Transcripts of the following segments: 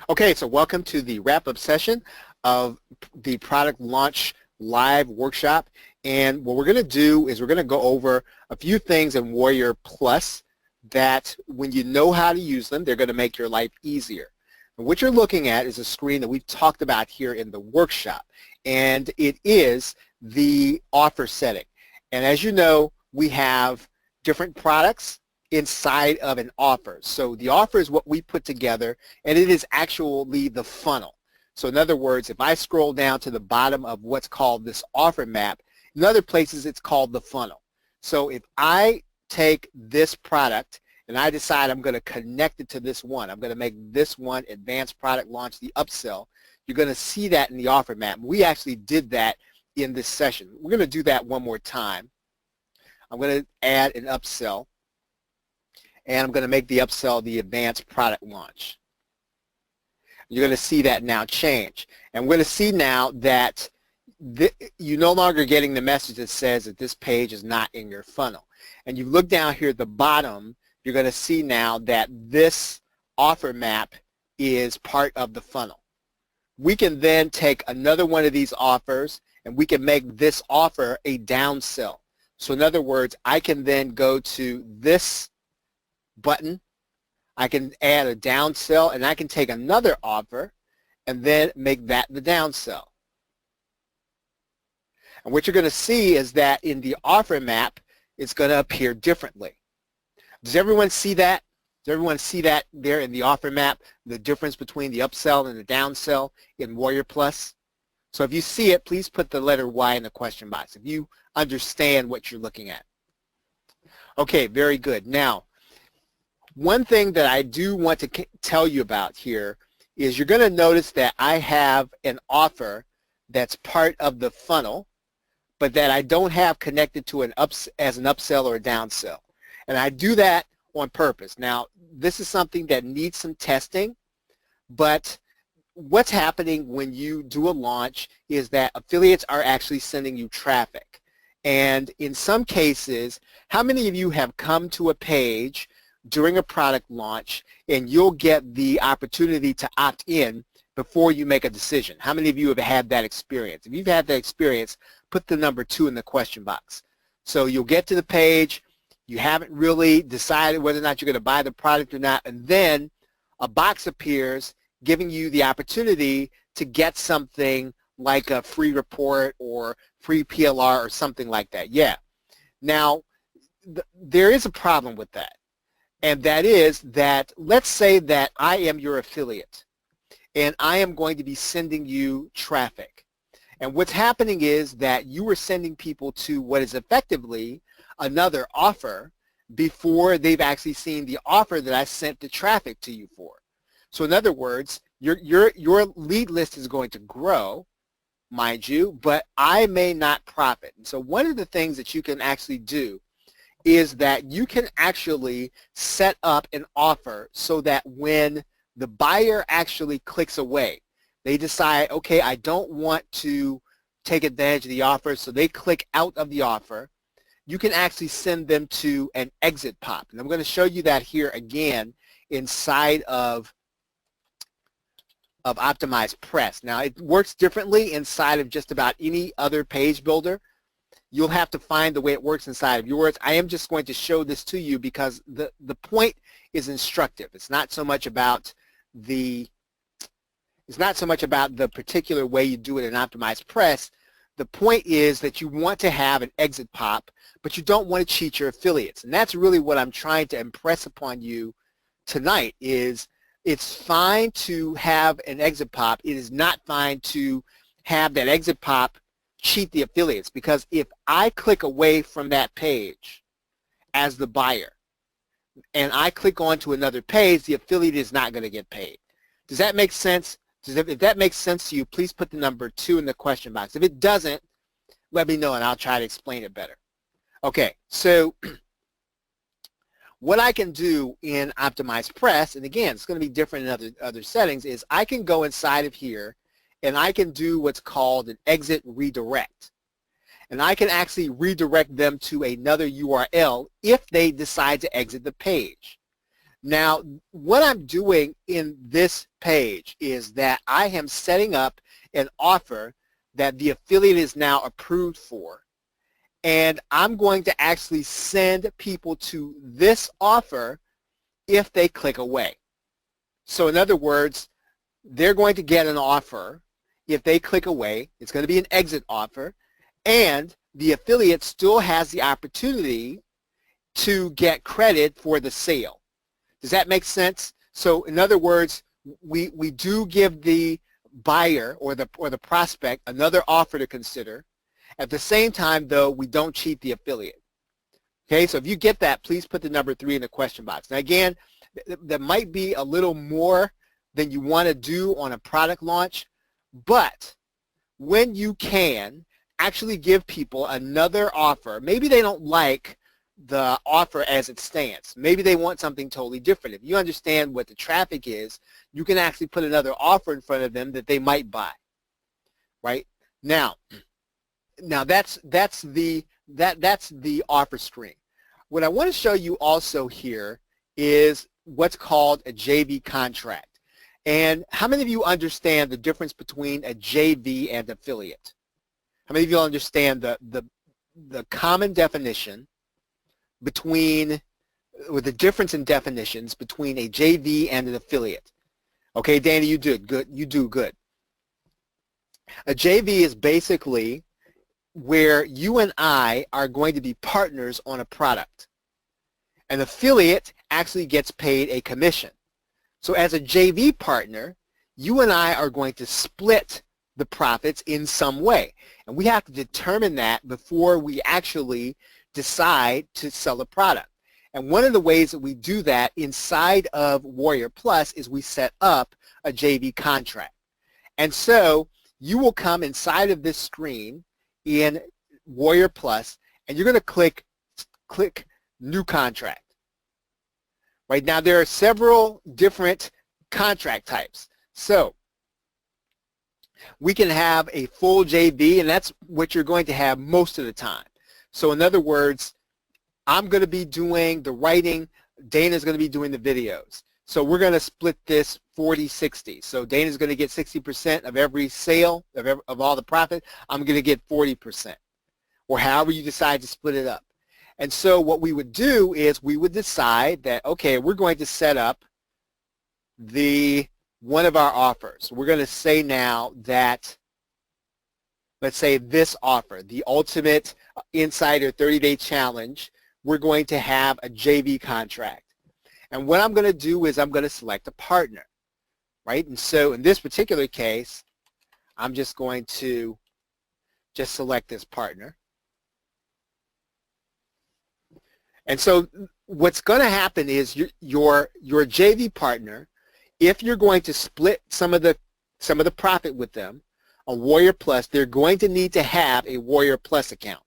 Okay, so welcome to the wrap-up session of the product launch live workshop. And what we're going to do is we're going to go over a few things in Warrior Plus that when you know how to use them, they're going to make your life easier. And what you're looking at is a screen that we've talked about here in the workshop, and it is the offer setting. And as you know, we have different products inside of an offer. So the offer is what we put together, and it is actually the funnel. So in other words, if I scroll down to the bottom of what's called this offer map, in other places it's called the funnel. So if I take this product and I decide I'm going to connect it to this one, I'm going to make this one advanced product launch, the upsell, you're going to see that in the offer map. We actually did that in this session. We're going to do that one more time. I'm going to add an upsell, and I'm going to make the upsell the advanced product launch. You're going to see that now change. And we're going to see now that you're no longer getting the message that says that this page is not in your funnel. And you look down here at the bottom, you're going to see now that this offer map is part of the funnel. We can then take another one of these offers and we can make this offer a downsell. So in other words, I can then go to this button, I can add a downsell, and I can take another offer and then make that the downsell. And what you're going to see is that in the offer map, it's going to appear differently. Does everyone see that? Does everyone see that there in the offer map, the difference between the upsell and the downsell in Warrior Plus? So if you see it, please put the letter Y in the question box if you understand what you're looking at. Okay, very good. Now, one thing that I do want to tell you about here is you're going to notice that I have an offer that's part of the funnel, but that I don't have connected to as an upsell or a downsell. And I do that on purpose. Now, this is something that needs some testing, but what's happening when you do a launch is that affiliates are actually sending you traffic. And in some cases, how many of you have come to a page during a product launch and you'll get the opportunity to opt in before you make a decision? How many of you have had that experience? If you've had that experience, put the number 2 in the question box. So you'll get to the page, you haven't really decided whether or not you're going to buy the product or not, and then a box appears giving you the opportunity to get something like a free report or free PLR or something like that. Yeah. Now, there is a problem with that. And that is that, let's say that I am your affiliate and I am going to be sending you traffic. And what's happening is that you are sending people to what is effectively another offer before they've actually seen the offer that I sent the traffic to you for. So in other words, your lead list is going to grow, mind you, but I may not profit. And so one of the things that you can actually do is that you can actually set up an offer so that when the buyer actually clicks away, they decide, okay, I don't want to take advantage of the offer, so they click out of the offer. You can actually send them to an exit pop. And I'm going to show you that here again inside of OptimizePress. Now, it works differently inside of just about any other page builder. You'll have to find the way it works inside of yours. I am just going to show this to you because the point is instructive. It's not so much about the particular way you do it in OptimizePress. The point is that you want to have an exit pop, but you don't want to cheat your affiliates. And that's really what I'm trying to impress upon you tonight is it's fine to have an exit pop. It is not fine to have that exit pop cheat the affiliates, because if I click away from that page as the buyer and I click on to another page, the affiliate is not going to get paid. Does that make sense? If that makes sense to you, please put the number 2 in the question box. If it doesn't, let me know and I'll try to explain it better. Okay, so what I can do in OptimizePress, and again, it's going to be different in other settings, is I can go inside of here and I can do what's called an exit redirect. And I can actually redirect them to another URL if they decide to exit the page. Now, what I'm doing in this page is that I am setting up an offer that the affiliate is now approved for. And I'm going to actually send people to this offer if they click away. So in other words, they're going to get an offer. If they click away, it's going to be an exit offer, and the affiliate still has the opportunity to get credit for the sale. Does that make sense? So in other words, we do give the buyer or the prospect another offer to consider. At the same time, though, we don't cheat the affiliate. Okay, so if you get that, please put the number 3 in the question box. Now again, that might be a little more than you want to do on a product launch, but when you can actually give people another offer, maybe they don't like the offer as it stands. Maybe they want something totally different. If you understand what the traffic is, you can actually put another offer in front of them that they might buy. Right? Now that's the offer screen. What I want to show you also here is what's called a JV contract. And how many of you understand the difference between a JV and affiliate? How many of you understand the common definition between, or the difference in definitions between a JV and an affiliate? Okay, Danny, you did good. You do good. A JV is basically where you and I are going to be partners on a product. An affiliate actually gets paid a commission. So as a JV partner, you and I are going to split the profits in some way. And we have to determine that before we actually decide to sell a product. And one of the ways that we do that inside of Warrior Plus is we set up a JV contract. And so you will come inside of this screen in Warrior Plus, and you're going to click New Contract. Right now, there are several different contract types. So we can have a full JV, and that's what you're going to have most of the time. So in other words, I'm going to be doing the writing, Dana's going to be doing the videos. So we're going to split this 40-60. So Dana's going to get 60% of every sale, of all the profit. I'm going to get 40%, or however you decide to split it up. And so what we would do is we would decide that, okay, we're going to set up one of our offers. We're going to say now that, let's say this offer, the Ultimate Insider 30-Day Challenge, we're going to have a JV contract. And what I'm going to do is I'm going to select a partner, right? And so in this particular case, I'm just going to just select this partner. And so what's going to happen is your JV partner, if you're going to split some of the profit with them on Warrior Plus, they're going to need to have a Warrior Plus account.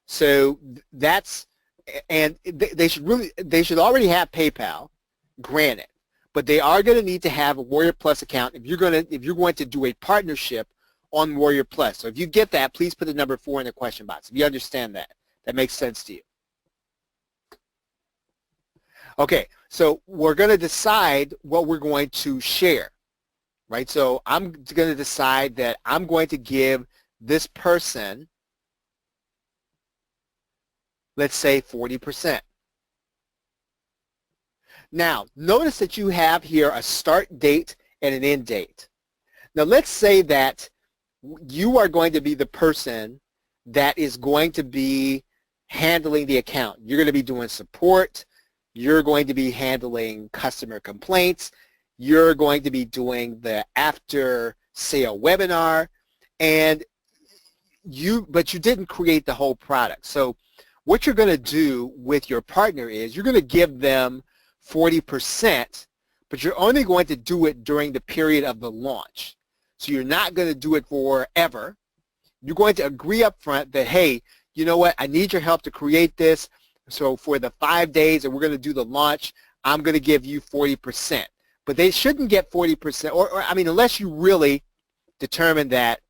So that's, and they should already have PayPal, granted, but they are going to need to have a Warrior Plus account if you're going to do a partnership on Warrior Plus. So if you get that, please put the number 4 in the question box. If you understand that makes sense to you. Okay, so we're going to decide what we're going to share, right? So I'm going to decide that I'm going to give this person, let's say 40%. Now, notice that you have here a start date and an end date. Now, let's say that you are going to be the person that is going to be handling the account. You're going to be doing support. You're going to be handling customer complaints. You're going to be doing the after sale webinar, but you didn't create the whole product. So what you're going to do with your partner is you're going to give them 40%, but you're only going to do it during the period of the launch. So you're not going to do it forever. You're going to agree up front that, hey, you know what, I need your help to create this. So for the 5 days that we're going to do the launch, I'm going to give you 40%. But they shouldn't get 40%, or I mean, unless you really determine that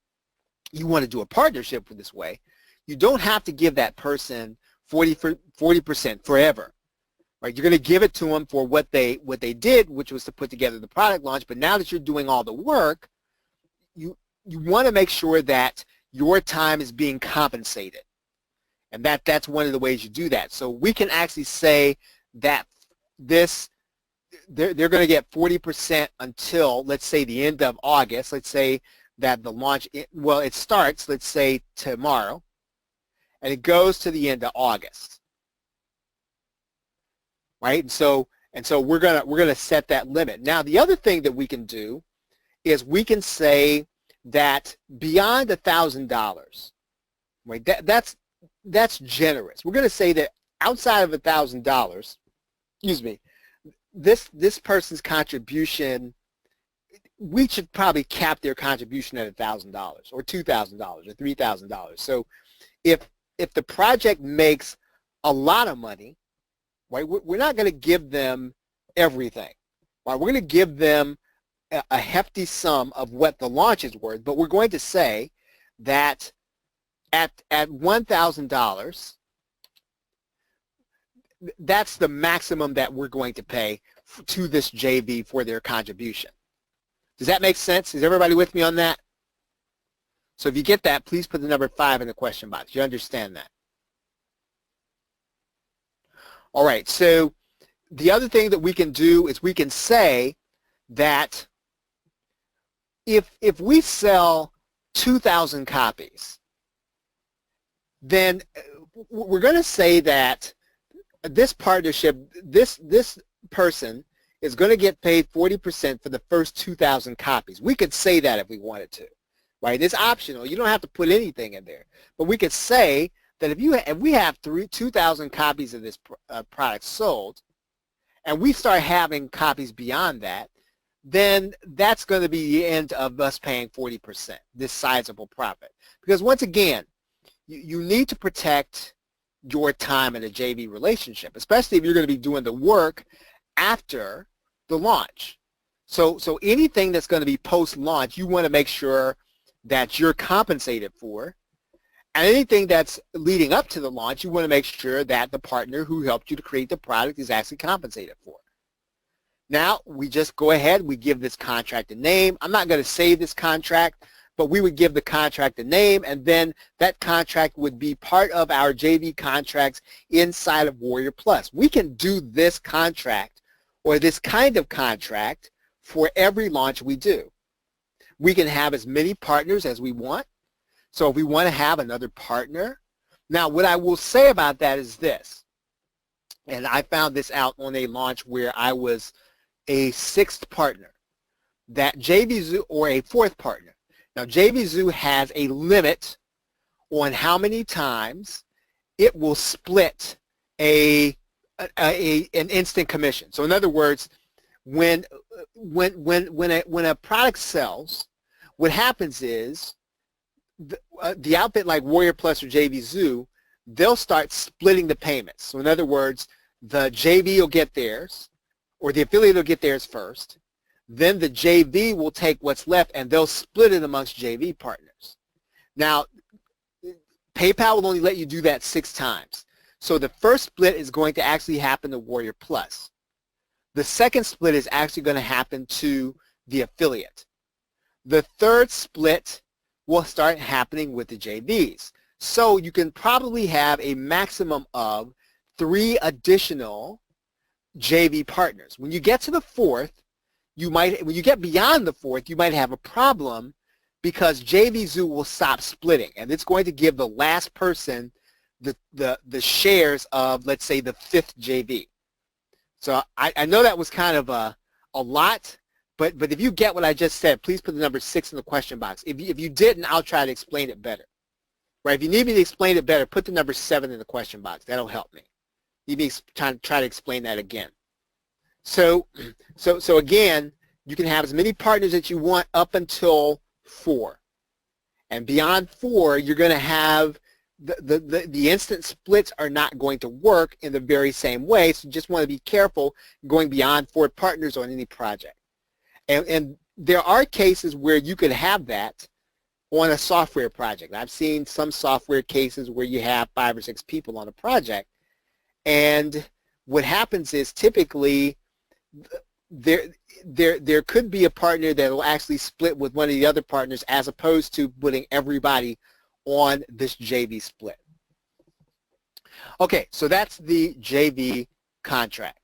you want to do a partnership with this way, you don't have to give that person 40% forever. right? You're going to give it to them for what they did, which was to put together the product launch. But now that you're doing all the work, you want to make sure that your time is being compensated, and that's one of the ways you do that. So we can actually say that they're going to get 40% until, let's say, the end of August. Let's say that the launch, well, it starts, let's say, tomorrow, and it goes to the end of August, right? And so we're gonna set that limit. Now, the other thing that we can do is we can say that beyond $1,000, right? That's generous. We're going to say that outside of $1,000, excuse me, this person's contribution, we should probably cap their contribution at $1,000 or $2,000 or $3,000. So if the project makes a lot of money, right, we're not going to give them everything, right? We're going to give them a hefty sum of what the launch is worth, but we're going to say that at $1,000, that's the maximum that we're going to pay to this JV for their contribution. Does that make sense? Is everybody with me on that? So if you get that, please put the number 5 in the question box. You understand that? All right, so the other thing that we can do is we can say that if we sell 2,000 copies, then we're going to say that this partnership, this person is going to get paid 40% for the first 2,000 copies. We could say that if we wanted to, right? It's optional. You don't have to put anything in there. But we could say that if we have 2,000 copies of this product sold, and we start having copies beyond that, then that's going to be the end of us paying 40%, this sizable profit. Because once again, you need to protect your time in a JV relationship, especially if you're going to be doing the work after the launch. So anything that's going to be post-launch, you want to make sure that you're compensated for. And anything that's leading up to the launch, you want to make sure that the partner who helped you to create the product is actually compensated for. Now, we just go ahead, we give this contract a name. I'm not going to save this contract, but we would give the contract a name, and then that contract would be part of our JV contracts inside of Warrior Plus. We can do this contract or this kind of contract for every launch we do. We can have as many partners as we want. So if we want to have another partner, now what I will say about that is this, and I found this out on a launch where I was a 6th partner, that JVZoo, or a 4th partner. Now JVZoo has a limit on how many times it will split an instant commission. So in other words, when a product sells, what happens is the outfit like Warrior Plus or JVZoo, they'll start splitting the payments. So in other words, the JV will get theirs, or the affiliate will get theirs first. Then the JV will take what's left and they'll split it amongst JV partners. Now, PayPal will only let you do that 6 times. So the first split is going to actually happen to Warrior Plus. The second split is actually going to happen to the affiliate. The third split will start happening with the JVs. So you can probably have a maximum of 3 additional JV partners. When you get to the 4th, when you get beyond the 4th, you might have a problem because JVZoo will stop splitting, and it's going to give the last person the shares of, let's say, the 5th JV. So I know that was kind of a lot, but if you get what I just said, please put the number 6 in the question box. If you didn't, I'll try to explain it better. Right? If you need me to explain it better, put the number 7 in the question box. That'll help me. You need to try to explain that again. So again, you can have as many partners as you want up until 4. And beyond 4, you're going to have the instant splits are not going to work in the very same way. So you just want to be careful going beyond 4 partners on any project. And there are cases where you could have that on a software project. I've seen some software cases where you have 5 or 6 people on a project, and what happens is typically there could be a partner that will actually split with one of the other partners as opposed to putting everybody on this JV split. Okay, so that's the JV contract.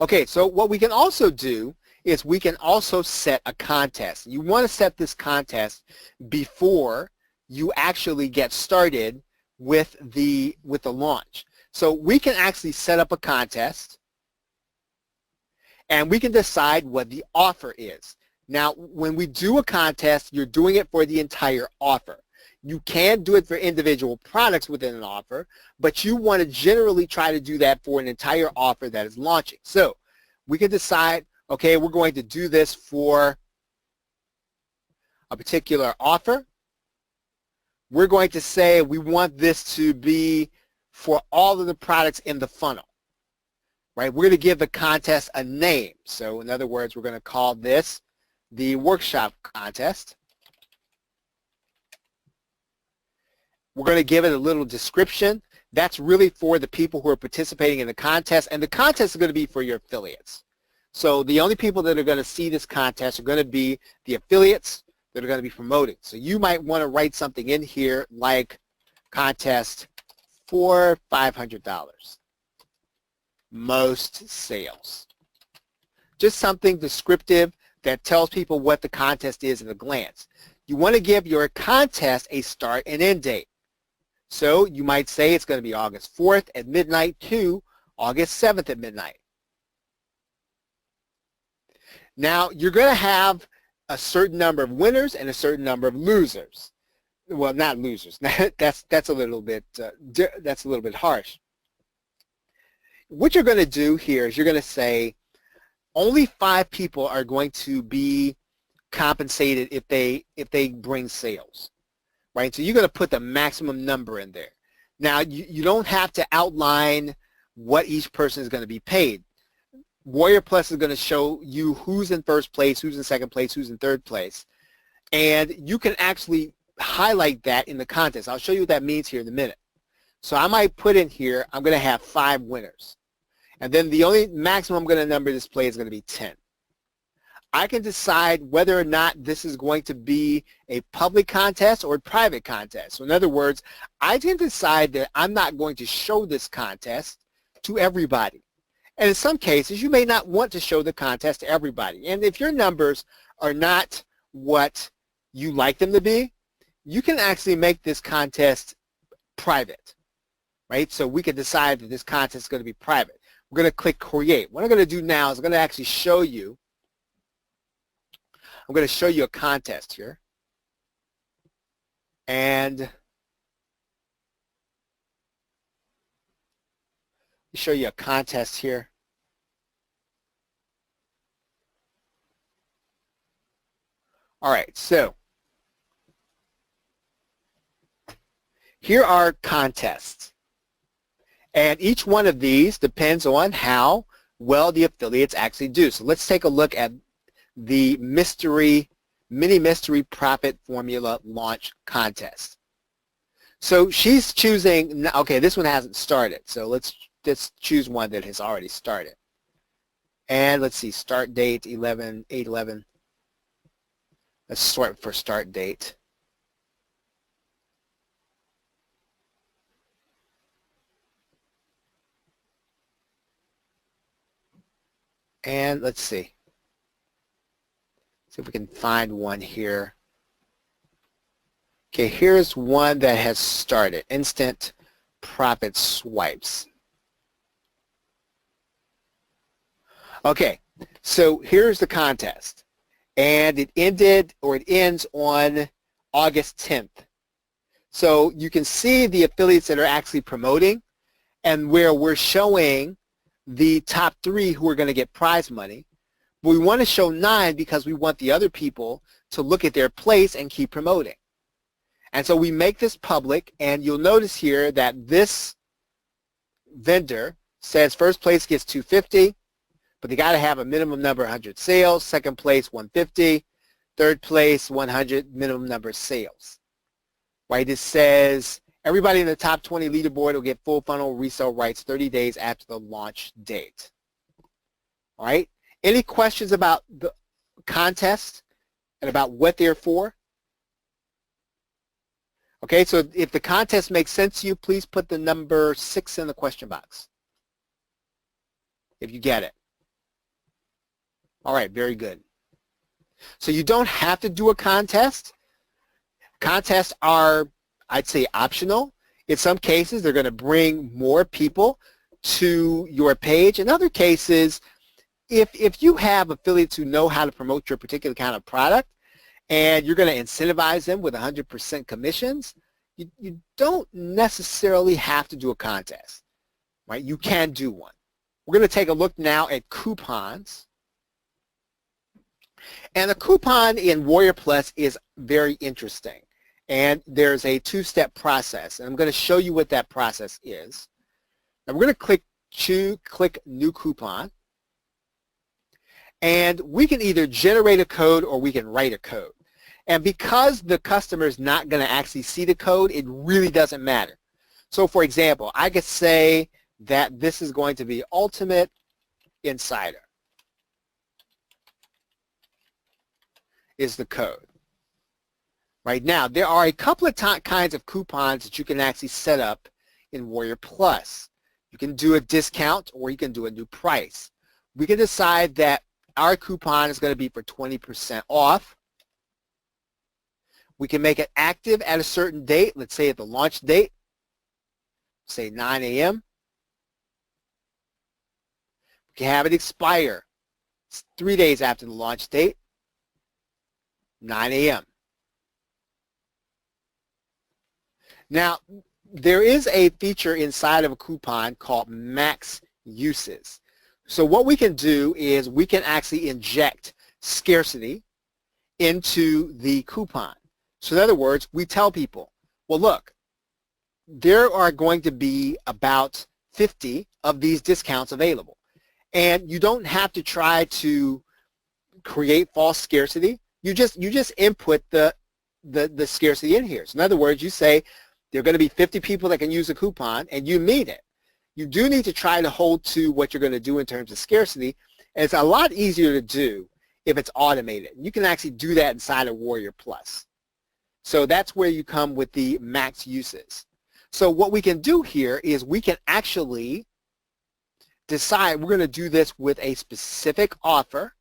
Okay, so what we can also do is we can also set a contest. You want to set this contest before you actually get started with the launch. So we can actually set up a contest and we can decide what the offer is. Now, when we do a contest, you're doing it for the entire offer. You can do it for individual products within an offer, but you want to generally try to do that for an entire offer that is launching. So we can decide, okay, we're going to do this for a particular offer. We're going to say we want this to be for all of the products in the funnel, right? We're going to give the contest a name. So in other words, we're going to call this the workshop contest. We're going to give it a little description. That's really for the people who are participating in the contest, and the contest is going to be for your affiliates. So the only people that are going to see this contest are going to be the affiliates that are going to be promoting. So you might want to write something in here like contest for $500. Most sales. Just something descriptive that tells people what the contest is at a glance. You want to give your contest a start and end date. So you might say it's going to be August 4th at midnight to August 7th at midnight. Now you're going to have a certain number of winners and a certain number of losers. Well, not losers. That's a little bit harsh. What you're going to do here is you're going to say only 5 people are going to be compensated if they bring sales, right? So you're going to put the maximum number in there. Now you don't have to outline what each person is going to be paid. Warrior Plus is going to show you who's in first place, who's in second place, who's in third place, and you can actually highlight that in the contest. I'll show you what that means here in a minute. So I might put in here, I'm going to have 5 winners. And then the only maximum I'm going to number display is going to be 10. I can decide whether or not this is going to be a public contest or a private contest. So in other words, I can decide that I'm not going to show this contest to everybody. And in some cases, you may not want to show the contest to everybody. And if your numbers are not what you like them to be, you can actually make this contest private, right? So we can decide that this contest is going to be private. We're going to click Create. What I'm going to do now is I'm going to actually show you, I'm going to show you a contest here. And show you a contest here. All right, so here are contests. And each one of these depends on how well the affiliates actually do. So let's take a look at the mini mystery profit formula launch contest. So she's choosing, okay, this one hasn't started. So let's choose one that has already started. And let's see, start date 8/11. Let's sort for start date. And let's see if we can find one here. Okay, here's one that has started, instant profit swipes. Okay, so here's the contest, and it ends on August 10th. So you can see the affiliates that are actually promoting, and where we're showing the top 3 who are going to get prize money. But we want to show 9 because we want the other people to look at their place and keep promoting. And so we make this public, and you'll notice here that this vendor says first place gets $250, but they got to have a minimum number of 100 sales, second place $150, third place $100 minimum number of sales. Right? It says Everybody in the top 20 leaderboard will get full funnel resale rights 30 days after the launch date. All right. Any questions about the contest and about what they're for? Okay, so if the contest makes sense to you, please put the number 6 in the question box if you get it. All right, very good. So you don't have to do a contest. Contests are, I'd say, optional. In some cases, they're going to bring more people to your page. In other cases, if you have affiliates who know how to promote your particular kind of product and you're going to incentivize them with 100% commissions, you don't necessarily have to do a contest, right? You can do one. We're going to take a look now at coupons. And the coupon in Warrior Plus is very interesting. And there's a two-step process. And I'm going to show you what that process is. Now we're going to click New Coupon. And we can either generate a code or we can write a code. And because the customer is not going to actually see the code, it really doesn't matter. So for example, I could say that this is going to be Ultimate Insider is the code. Right now, there are a couple of kinds of coupons that you can actually set up in Warrior Plus. You can do a discount or you can do a new price. We can decide that our coupon is going to be for 20% off. We can make it active at a certain date, let's say at the launch date, say 9 a.m. We can have it expire 3 days after the launch date, 9 a.m. Now, there is a feature inside of a coupon called max uses. So what we can do is we can actually inject scarcity into the coupon. So in other words, we tell people, well, look, there are going to be about 50 of these discounts available. And you don't have to try to create false scarcity. You just input the scarcity in here. So in other words, you say there are going to be 50 people that can use a coupon, and you mean it. You do need to try to hold to what you're going to do in terms of scarcity, and it's a lot easier to do if it's automated. You can actually do that inside of Warrior Plus. So that's where you come with the max uses. So what we can do here is we can actually decide we're going to do this with a specific offer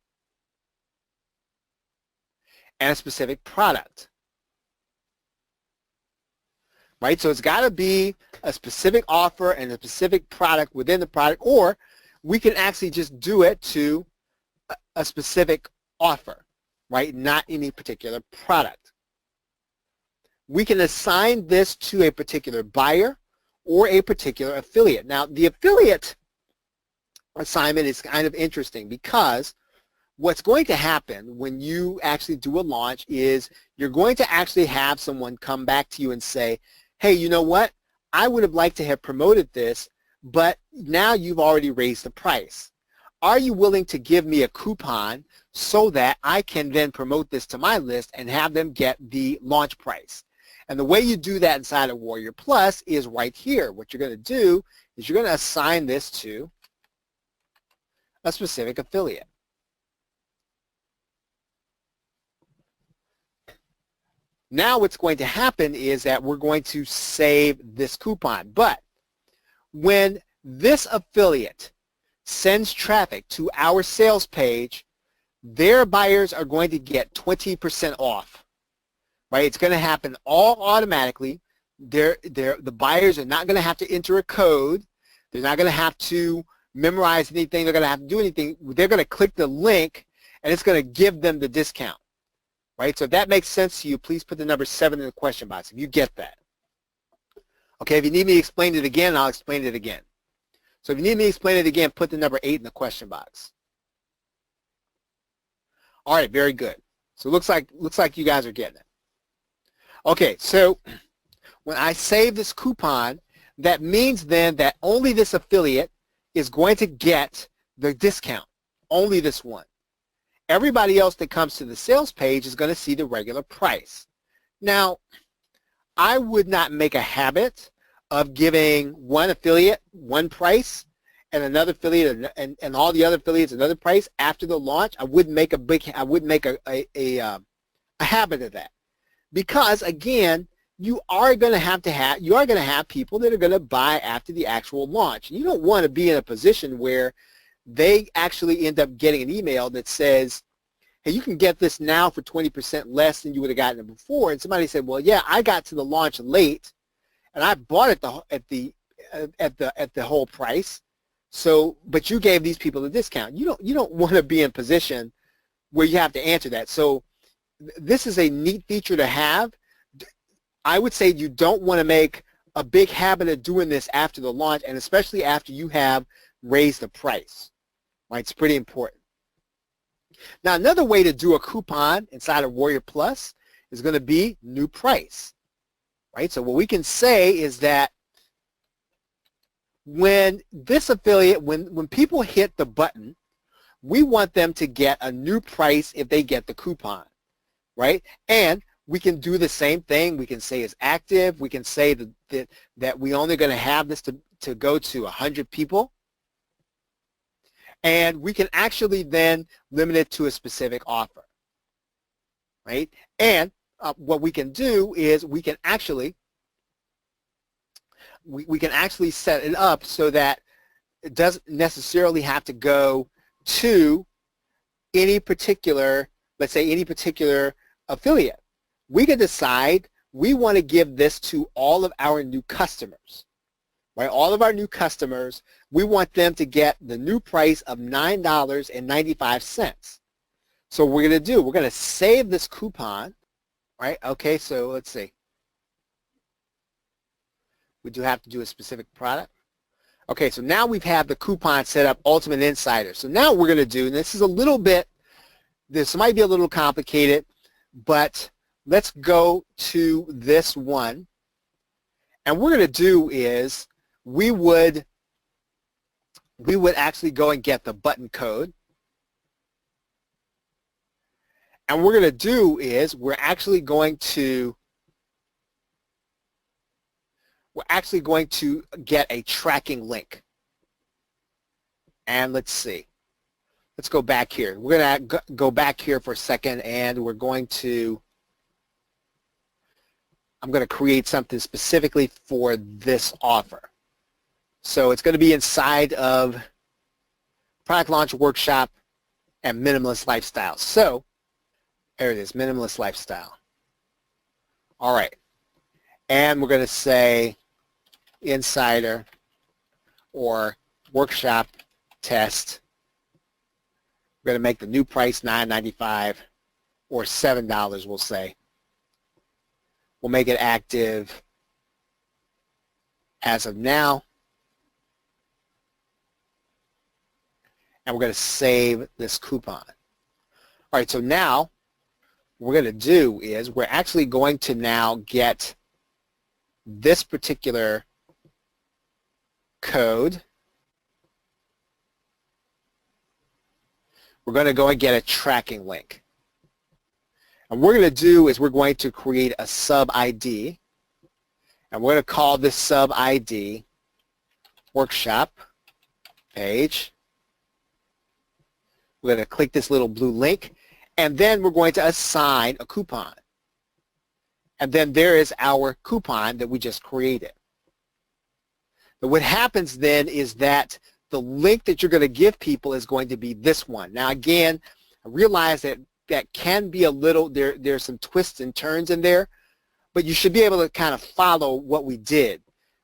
and a specific product. Right? So it's got to be a specific offer and a specific product within the product, or we can actually just do it to a specific offer, right? Not any particular product. We can assign this to a particular buyer or a particular affiliate. Now, the affiliate assignment is kind of interesting because what's going to happen when you actually do a launch is you're going to actually have someone come back to you and say, hey, you know what? I would have liked to have promoted this, but now you've already raised the price. Are you willing to give me a coupon so that I can then promote this to my list and have them get the launch price? And the way you do that inside of Warrior Plus is right here. What you're going to do is you're going to assign this to a specific affiliate. Now what's going to happen is that we're going to save this coupon. But when this affiliate sends traffic to our sales page, their buyers are going to get 20% off. Right? It's going to happen all automatically. The buyers are not going to have to enter a code. They're not going to have to memorize anything. They're going to have to do anything. They're going to click the link, and it's going to give them the discount. Right? So if that makes sense to you, please put the number 7 in the question box if you get that. Okay, if you need me to explain it again, I'll explain it again. So if you need me to explain it again, put the number 8 in the question box. All right, very good. So it looks like you guys are getting it. Okay, so when I save this coupon, that means then that only this affiliate is going to get the discount, only this one. Everybody else that comes to the sales page is going to see the regular price. Now, I would not make a habit of giving one affiliate one price and another affiliate and all the other affiliates another price after the launch. I wouldn't make a habit of that, because again, you are going to have people that are going to buy after the actual launch. You don't want to be in a position where they actually end up getting an email that says, hey, you can get this now for 20% less than you would have gotten it before. And somebody said, well, yeah, I got to the launch late and I bought it at the whole price. So, but you gave these people a discount. You don't want to be in a position where you have to answer that. So this is a neat feature to have. I would say you don't want to make a big habit of doing this after the launch, and especially after you have raised the price. Right? It's pretty important. Now, another way to do a coupon inside of Warrior Plus is going to be new price. Right? So what we can say is that when this affiliate, when people hit the button, we want them to get a new price if they get the coupon. Right? And we can do the same thing. We can say it's active. We can say that we're only going to have this to go to 100 people. And we can actually then limit it to a specific offer. Right? And what we can do is we can actually set it up so that it doesn't necessarily have to go to any particular, let's say any particular affiliate. We can decide we want to give this to all of our new customers. Right? All of our new customers, we want them to get the new price of $9.95. So what we're going to do, we're going to save this coupon. Right? Okay, so let's see. We do have to do a specific product. Okay, so now we've had the coupon set up, Ultimate Insider. So now what we're going to do, and this is a little bit, this might be a little complicated, but let's go to this one. And what we're going to do is we would actually go and get the button code. And what we're going to do is we're actually going to get a tracking link. And let's see. Let's go back here. We're going to go back here for a second, and we're going to, I'm going to create something specifically for this offer. So it's going to be inside of Product Launch Workshop and Minimalist Lifestyle. So there it is, Minimalist Lifestyle. All right. And we're going to say Insider or Workshop Test. We're going to make the new price $9.95 or $7, we'll say. We'll make it active as of now. And we're going to save this coupon. All right, so now what we're going to do is we're actually going to now get this particular code. We're going to go and get a tracking link. And what we're going to do is we're going to create a sub ID. And we're going to call this sub ID Workshop Page. We're going to click this little blue link. And then we're going to assign a coupon. And then there is our coupon that we just created. But what happens then is that the link that you're going to give people is going to be this one. Now again, I realize that that can be a little, there's some twists and turns in there, but you should be able to kind of follow what we did.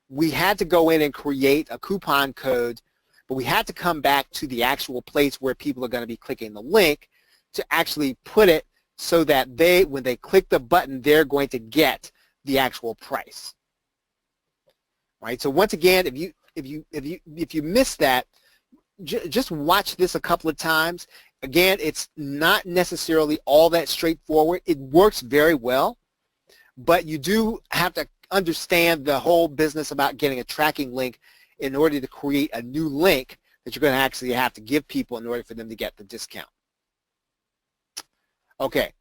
We had to go in and create a coupon code, but we had to come back to the actual place where people are going to be clicking the link to actually put it so that when they click the button, they're going to get the actual price. Right? So once again, if you missed that, just watch this a couple of times. Again, it's not necessarily all that straightforward. It works very well, but you do have to understand the whole business about getting a tracking link in order to create a new link that you're going to actually have to give people in order for them to get the discount. Okay.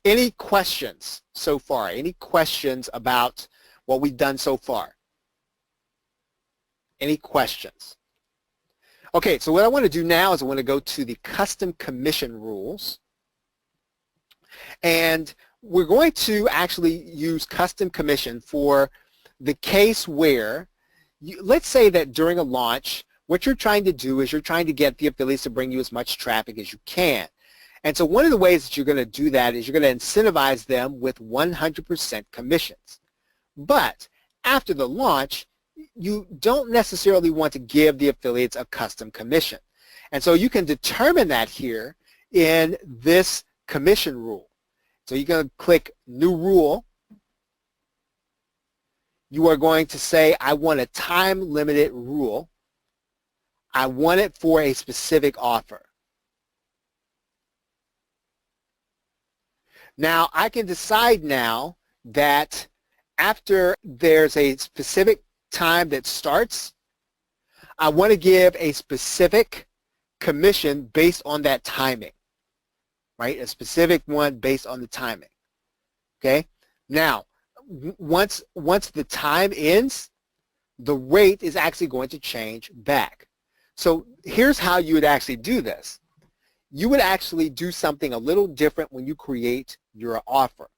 Any questions so far? Any questions about what we've done so far? Any questions? Okay, so what I want to do now is I want to go to the custom commission rules. And we're going to actually use custom commission for the case where, let's say that during a launch, what you're trying to do is you're trying to get the affiliates to bring you as much traffic as you can. And so one of the ways that you're going to do that is you're going to incentivize them with 100% commissions. But after the launch, you don't necessarily want to give the affiliates a custom commission. And so you can determine that here in this commission rule. So you're going to click New Rule. You are going to say, I want a time-limited rule. I want it for a specific offer. Now, I can decide now that after there's a specific time that starts, I want to give a specific commission based on that timing, right? A specific one based on the timing, okay? Now, once the time ends, the rate is actually going to change back. So here's how you would actually do this. You would actually do something a little different when you create your offer.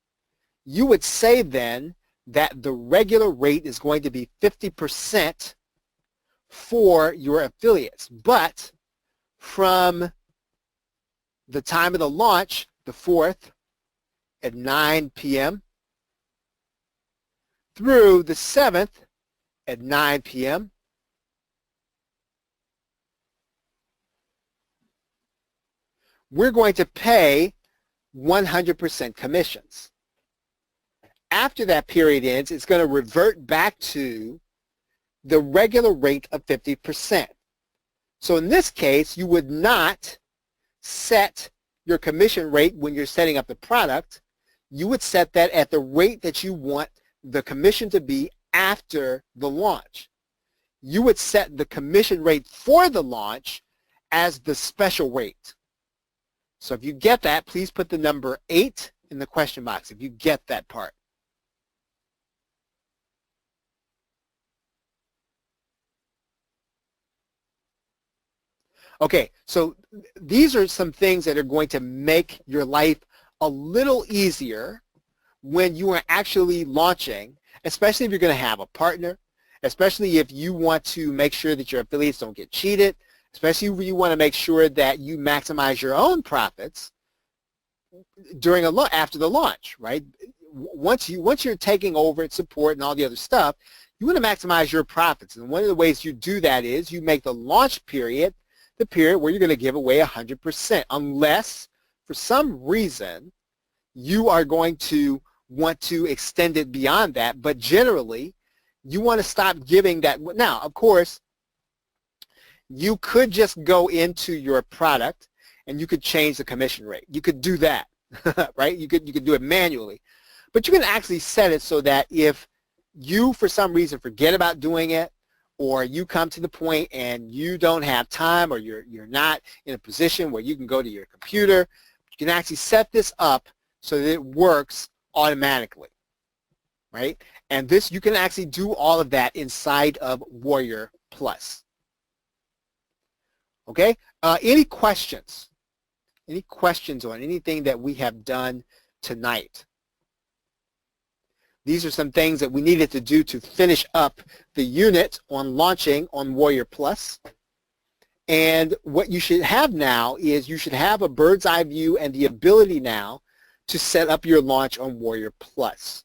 You would say then that the regular rate is going to be 50% for your affiliates, but from the time of the launch, the 4th at 9 p.m. through the 7th at 9 p.m. we're going to pay 100% commissions. After that period ends, it's going to revert back to the regular rate of 50%. So in this case, you would not set your commission rate when you're setting up the product. You would set that at the rate that you want the commission to be after the launch. You would set the commission rate for the launch as the special rate. So if you get that, please put the number 8 in the question box if you get that part. Okay, so these are some things that are going to make your life a little easier when you are actually launching, especially if you're going to have a partner, especially if you want to make sure that your affiliates don't get cheated, especially if you want to make sure that you maximize your own profits during after the launch, right? Once you're taking over and support and all the other stuff, you want to maximize your profits. And one of the ways you do that is you make the launch period the period where you're going to give away 100%, unless for some reason you are going to want to extend it beyond that. But generally, you want to stop giving that. Now, of course, you could just go into your product and you could change the commission rate. You could do that, right? You could do it manually. But you can actually set it so that if you, for some reason, forget about doing it, or you come to the point and you don't have time, or you're not in a position where you can go to your computer, you can actually set this up so that it works automatically, right? And this, you can actually do all of that inside of Warrior Plus. Okay? Any questions? Any questions on anything that we have done tonight? These are some things that we needed to do to finish up the unit on launching on Warrior Plus. And what you should have now is you should have a bird's eye view and the ability now to set up your launch on Warrior Plus.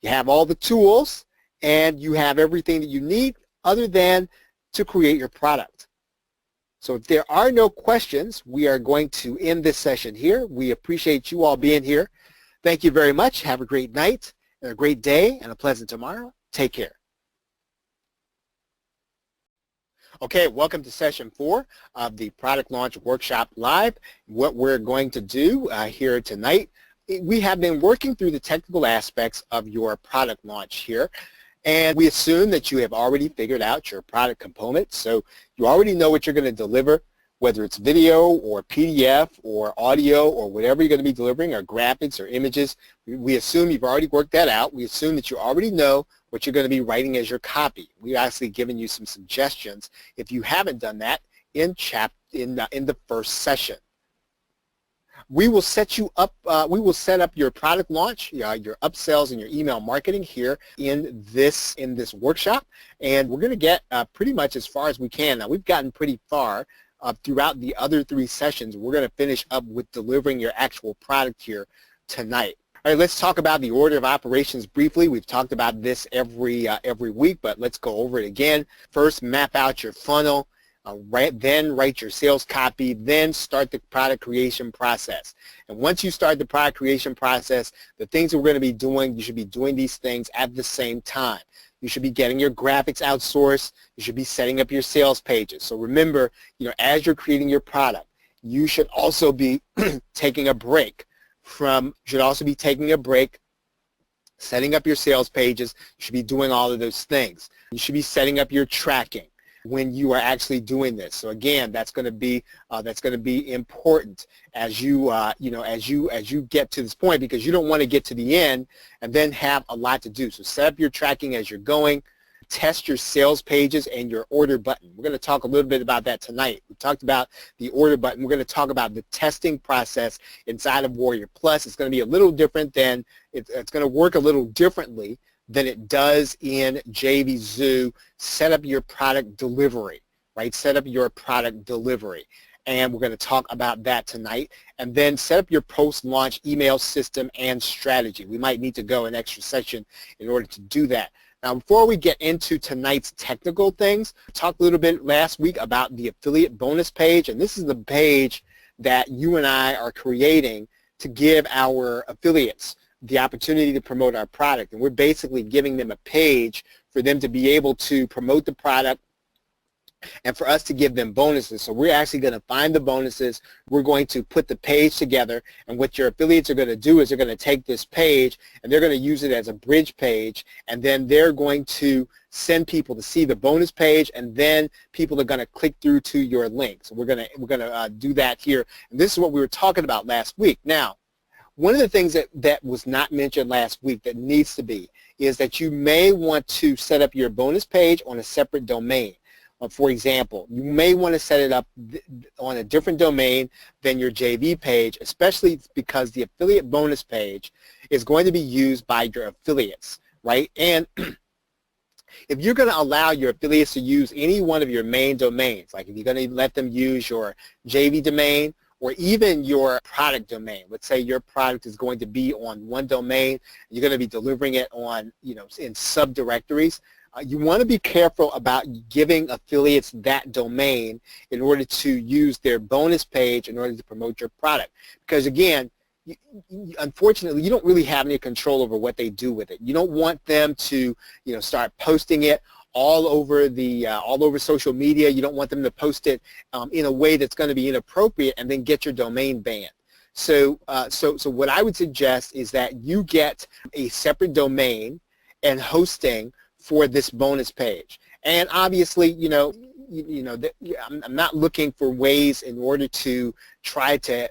You have all the tools and you have everything that you need other than to create your product. So if there are no questions, we are going to end this session here. We appreciate you all being here. Thank you very much. Have a great night, a great day, and a pleasant tomorrow. Take care. Okay, welcome to session 4 of the Product Launch Workshop Live. What we're going to do here tonight, we have been working through the technical aspects of your product launch here, and we assume that you have already figured out your product components, so you already know what you're going to deliver whether it's video or PDF or audio or whatever you're going to be delivering, or graphics or images. We assume you've already worked that out. We assume that you already know what you're going to be writing as your copy. We've actually given you some suggestions if you haven't done that in the first session. We will set you up. We will set up your product launch, your upsells, and your email marketing here in this workshop, and we're going to get pretty much as far as we can. Now we've gotten pretty far throughout the other 3 sessions. We're going to finish up with delivering your actual product here tonight. All right, let's talk about the order of operations briefly. We've talked about this every week, but let's go over it again. First, map out your funnel. Then write your sales copy, then start the product creation process. And once you start the product creation process, the things that we're going to be doing, you should be doing these things at the same time. You should be getting your graphics outsourced. You should be setting up your sales pages. So remember, as you're creating your product, you should also be taking a break setting up your sales pages. You should be doing all of those things. You should be setting up your tracking when you are actually doing this. So again, that's going to be important as you get to this point, because you don't want to get to the end and then have a lot to do. So set up your tracking as you're going. Test your sales pages and your order button. We're going to talk a little bit about that tonight. We talked about the order button. We're going to talk about the testing process inside of Warrior Plus. It's going to be a little different than it's going to work a little differently than it does in JVZoo. Set up your product delivery, right? Set up your product delivery. And we're going to talk about that tonight. And then set up your post-launch email system and strategy. We might need to go an extra session in order to do that. Now, before we get into tonight's technical things, we talked a little bit last week about the affiliate bonus page, and this is the page that you and I are creating to give our affiliates the opportunity to promote our product. And we're basically giving them a page for them to be able to promote the product and for us to give them bonuses. So we're actually going to find the bonuses. We're going to put the page together, and what your affiliates are going to do is they're going to take this page and they're going to use it as a bridge page, and then they're going to send people to see the bonus page, and then people are going to click through to your link. So we're going to do that here, and this is what we were talking about last week. Now, one of the things that was not mentioned last week that needs to be is that you may want to set up your bonus page on a separate domain. For example, you may want to set it up on a different domain than your JV page, especially because the affiliate bonus page is going to be used by your affiliates, right? And if you're going to allow your affiliates to use any one of your main domains, like if you're going to let them use your JV domain or even your product domain, let's say your product is going to be on one domain, you're going to be delivering it on, in subdirectories. You want to be careful about giving affiliates that domain in order to use their bonus page in order to promote your product. Because again, unfortunately, you don't really have any control over what they do with it. You don't want them to, start posting it all over social media. You don't want them to post it in a way that's going to be inappropriate and then get your domain banned. So what I would suggest is that you get a separate domain and hosting for this bonus page. And obviously, I'm not looking for ways in order to try to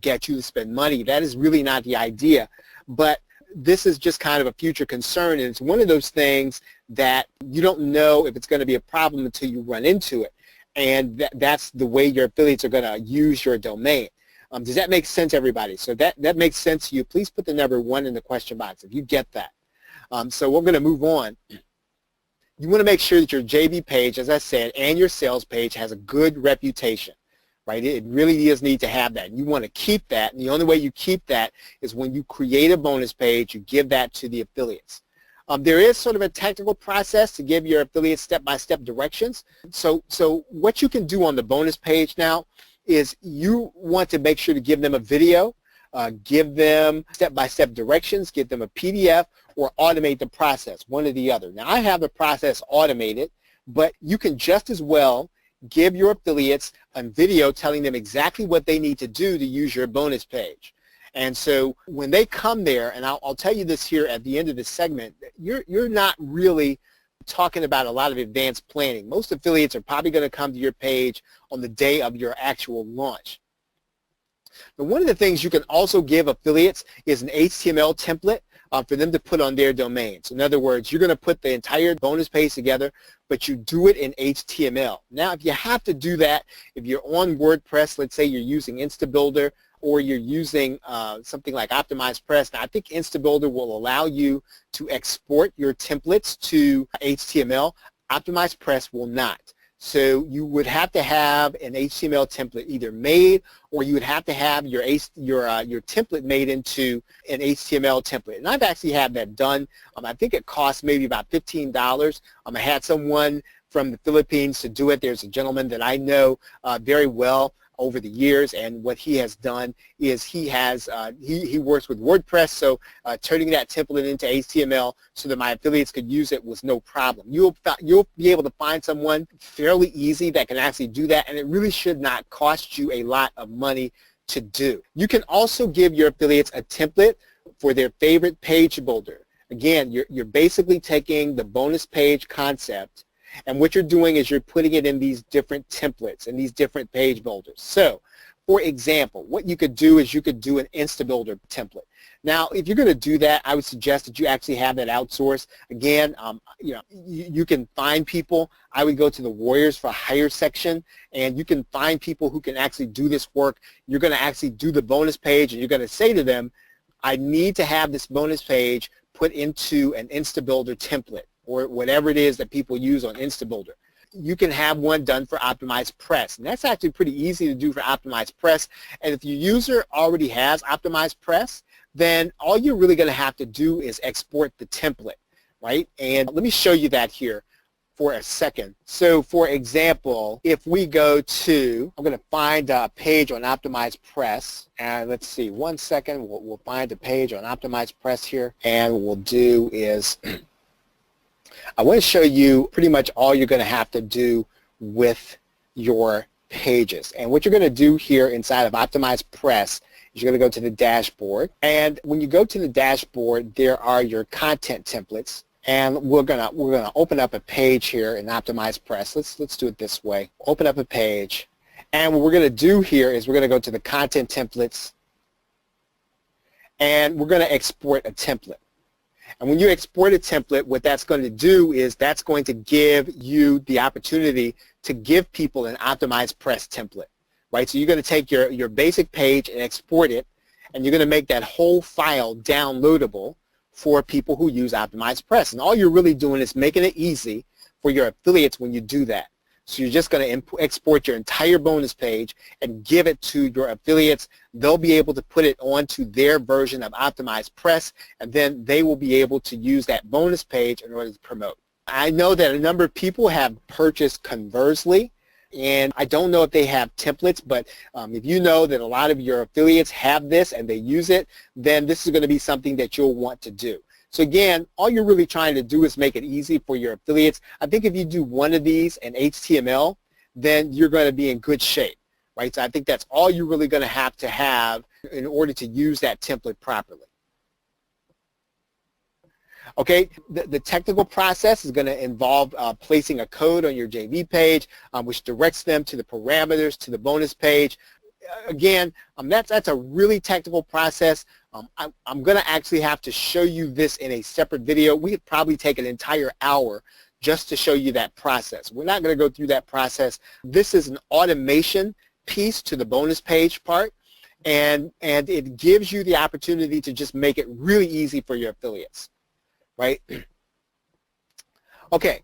get you to spend money. That is really not the idea. But this is just kind of a future concern, and it's one of those things that you don't know if it's going to be a problem until you run into it. And that's the way your affiliates are going to use your domain. Does that make sense, everybody? So that makes sense to you. Please put the number 1 in the question box if you get that. So we're going to move on. You want to make sure that your JV page, as I said, and your sales page has a good reputation, right? It really does need to have that. You want to keep that, and the only way you keep that is when you create a bonus page, you give that to the affiliates. There is sort of a technical process to give your affiliates step-by-step directions. So what you can do on the bonus page now is you want to make sure to give them a video, give them step-by-step directions, give them a PDF, or automate the process, one or the other. Now, I have the process automated, but you can just as well give your affiliates a video telling them exactly what they need to do to use your bonus page. And so when they come there, and I'll tell you this here at the end of this segment, you're not really talking about a lot of advanced planning. Most affiliates are probably going to come to your page on the day of your actual launch. Now, one of the things you can also give affiliates is an HTML template for them to put on their domains. In other words, you're going to put the entire bonus page together, but you do it in HTML. Now, if you have to do that, if you're on WordPress, let's say you're using InstaBuilder, or you're using something like OptimizePress. Now, I think InstaBuilder will allow you to export your templates to HTML. OptimizePress will not. So you would have to have an HTML template either made, or you would have to have your template made into an HTML template. And I've actually had that done. I think it costs maybe about $15. I had someone from the Philippines to do it. There's a gentleman that I know very well over the years, and what he has done is he works with WordPress, so turning that template into HTML so that my affiliates could use it was no problem. You'll be able to find someone fairly easy that can actually do that, and it really should not cost you a lot of money to do. You can also give your affiliates a template for their favorite page builder. Again, you're basically taking the bonus page concept, and what you're doing is you're putting it in these different templates and these different page builders. So, for example, what you could do is you could do an InstaBuilder template. Now, if you're going to do that, I would suggest that you actually have that outsourced. Again, you can find people. I would go to the Warriors for Hire section, and you can find people who can actually do this work. You're going to actually do the bonus page, and you're going to say to them, I need to have this bonus page put into an InstaBuilder template, or whatever it is that people use on InstaBuilder. You can have one done for OptimizePress, and that's actually pretty easy to do for OptimizePress. And if your user already has OptimizePress, then all you're really going to have to do is export the template, right? And let me show you that here for a second. So, for example, if we go to, I'm going to find a page on OptimizePress, and let's see, one second, we'll find a page on OptimizePress here, and what we'll do is I want to show you pretty much all you're going to have to do with your pages. And what you're going to do here inside of OptimizePress is you're going to go to the dashboard. And when you go to the dashboard, there are your content templates. And we're gonna open up a page here in OptimizePress. Let's do it this way. Open up a page. And what we're going to do here is we're going to go to the content templates, and we're going to export a template. And when you export a template, what that's going to do is that's going to give you the opportunity to give people an OptimizePress template, right? So you're going to take your basic page and export it, and you're going to make that whole file downloadable for people who use OptimizePress. And all you're really doing is making it easy for your affiliates when you do that. So you're just going to export your entire bonus page and give it to your affiliates. They'll be able to put it onto their version of OptimizePress, and then they will be able to use that bonus page in order to promote. I know that a number of people have purchased Conversely, and I don't know if they have templates, but if you know that a lot of your affiliates have this and they use it, then this is going to be something that you'll want to do. So again, all you're really trying to do is make it easy for your affiliates. I think if you do one of these in HTML, then you're going to be in good shape, right? So I think that's all you're really going to have in order to use that template properly. Okay, the technical process is going to involve placing a code on your JV page, which directs them to the parameters, to the bonus page. Again, that's a really technical process. I'm going to actually have to show you this in a separate video. We could probably take an entire hour just to show you that process. We're not going to go through that process. This is an automation piece to the bonus page part, and it gives you the opportunity to just make it really easy for your affiliates, right? Okay.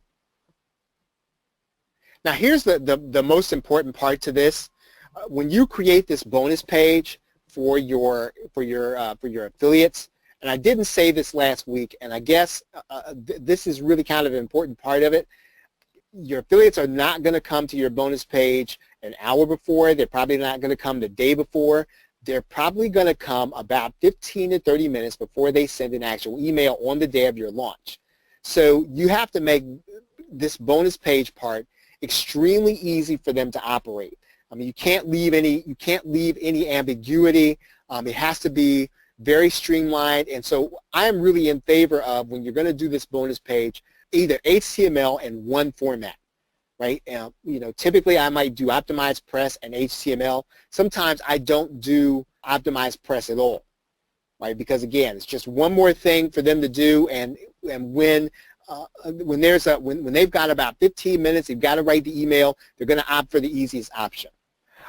Now here's the most important part to this. When you create this bonus page for your affiliates, and I didn't say this last week, and I guess this is really kind of an important part of it. Your affiliates are not going to come to your bonus page an hour before. They're probably not going to come the day before. They're probably going to come about 15 to 30 minutes before they send an actual email on the day of your launch. So you have to make this bonus page part extremely easy for them to operate. I mean, you can't leave any ambiguity. It has to be very streamlined. And so I'm really in favor of, when you're going to do this bonus page, either HTML and one format, right? Typically I might do optimized press and HTML. Sometimes I don't do optimized press at all, right? Because again, it's just one more thing for them to do, and when they've got about 15 minutes, they've got to write the email, they're going to opt for the easiest option.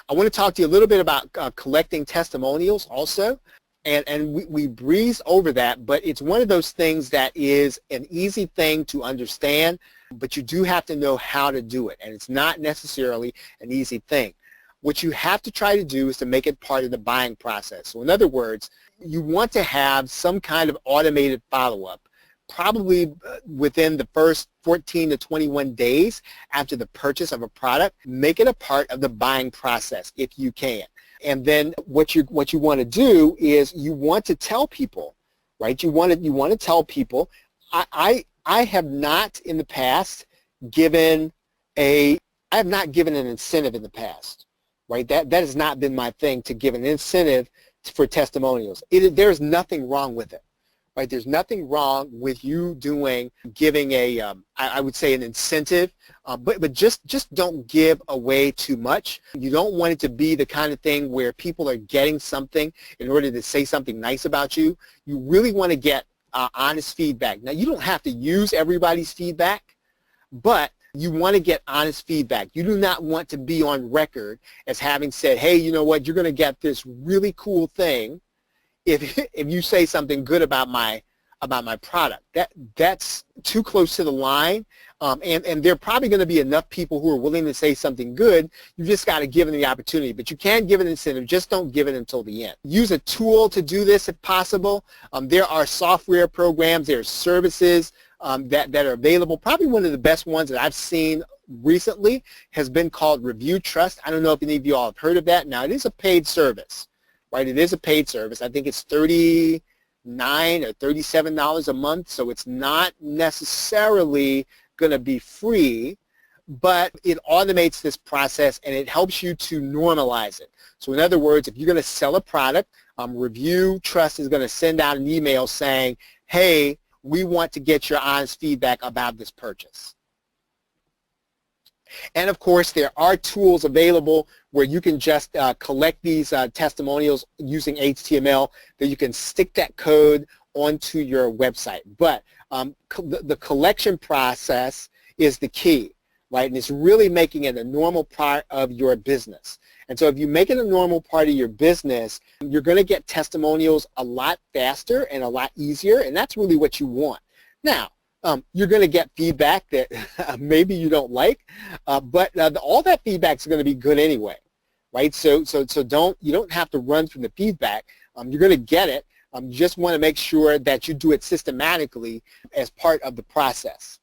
I want to talk to you a little bit about collecting testimonials also. And we breeze over that, but it's one of those things that is an easy thing to understand, but you do have to know how to do it, and it's not necessarily an easy thing. What you have to try to do is to make it part of the buying process. So in other words, you want to have some kind of automated follow-up, probably within the first 14 to 21 days after the purchase of a product. Make it a part of the buying process if you can. And then what you want to do is you want to tell people, right? You want to tell people, I have not in the past given an incentive in the past, right? That has not been my thing, to give an incentive for testimonials. There's nothing wrong with it, right? There's nothing wrong with you giving a, I would say, an incentive, but just don't give away too much. You don't want it to be the kind of thing where people are getting something in order to say something nice about you. You really want to get honest feedback. Now, you don't have to use everybody's feedback, but you want to get honest feedback. You do not want to be on record as having said, hey, you know what, you're going to get this really cool thing if you say something good about my product. That's too close to the line, and there are probably going to be enough people who are willing to say something good. You just got to give them the opportunity, but you can give an incentive. Just don't give it until the end. Use a tool to do this if possible. There are software programs, there are services that are available. Probably one of the best ones that I've seen recently has been called Review Trust. I don't know if any of you all have heard of that. Now, it is a paid service, right? It is a paid service. I think it's $39 or $37 a month, so it's not necessarily going to be free, but it automates this process and it helps you to normalize it. So in other words, if you're going to sell a product, Review Trust is going to send out an email saying, hey, we want to get your honest feedback about this purchase. And of course, there are tools available where you can just collect these testimonials using HTML, that you can stick that code onto your website. But the collection process is the key, right? And it's really making it a normal part of your business. And so if you make it a normal part of your business, you're going to get testimonials a lot faster and a lot easier, and that's really what you want. Now, you're going to get feedback that maybe you don't like, but all that feedback is going to be good anyway, right? So you don't have to run from the feedback. You're going to get it. You just want to make sure that you do it systematically as part of the process.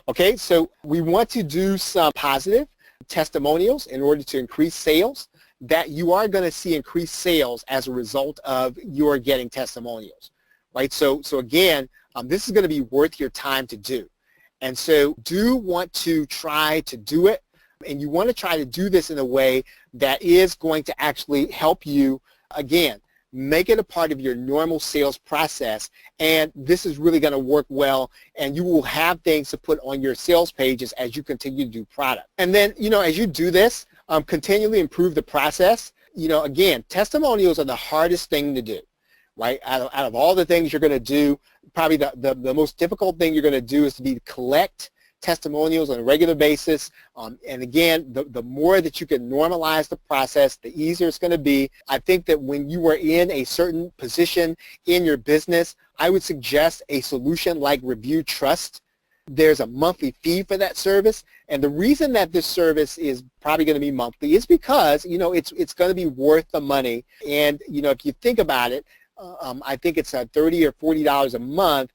Okay, so we want to do some positive testimonials in order to increase sales. That you are going to see increased sales as a result of your getting testimonials, right? So again, this is going to be worth your time to do. And so do want to try to do it, and you want to try to do this in a way that is going to actually help you, again, make it a part of your normal sales process, and this is really going to work well, and you will have things to put on your sales pages as you continue to do product. And then, as you do this, continually improve the process. Again, testimonials are the hardest thing to do, right? Out of all the things you're going to do, probably the most difficult thing you're going to do is to collect testimonials on a regular basis. And again, the more that you can normalize the process, the easier it's going to be. I think that when you are in a certain position in your business, I would suggest a solution like Review Trust. There's a monthly fee for that service, and the reason that this service is probably going to be monthly is because it's going to be worth the money. And if you think about it, I think it's $30 or $40 a month.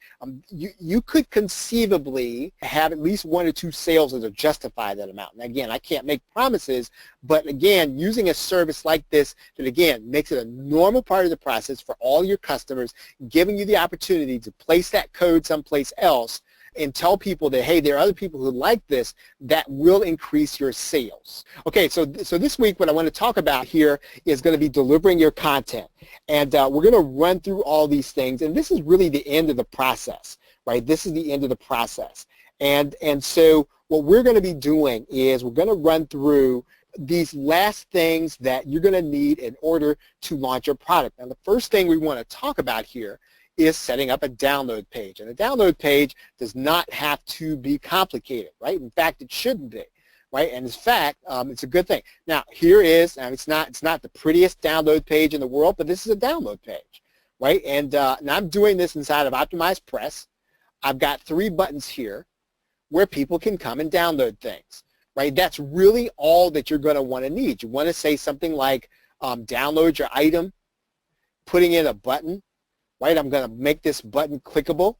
You could conceivably have at least 1 or 2 sales that justify that amount. And again, I can't make promises, but again, using a service like this that again makes it a normal part of the process for all your customers, giving you the opportunity to place that code someplace else, and tell people that, hey, there are other people who like this, that will increase your sales. Okay, so this week what I want to talk about here is going to be delivering your content. And we're going to run through all these things. And this is really the end of the process, right? This is the end of the process. And so what we're going to be doing is we're going to run through these last things that you're going to need in order to launch your product. Now, the first thing we want to talk about here is setting up a download page. And a download page does not have to be complicated, right? In fact, it shouldn't be, right? And in fact, it's a good thing. Now, here is, and it's not the prettiest download page in the world, but this is a download page, right? And now I'm doing this inside of OptimizePress. I've got 3 buttons here where people can come and download things, right? That's really all that you're going to want to need. You want to say something like download your item, putting in a button, right? I'm going to make this button clickable.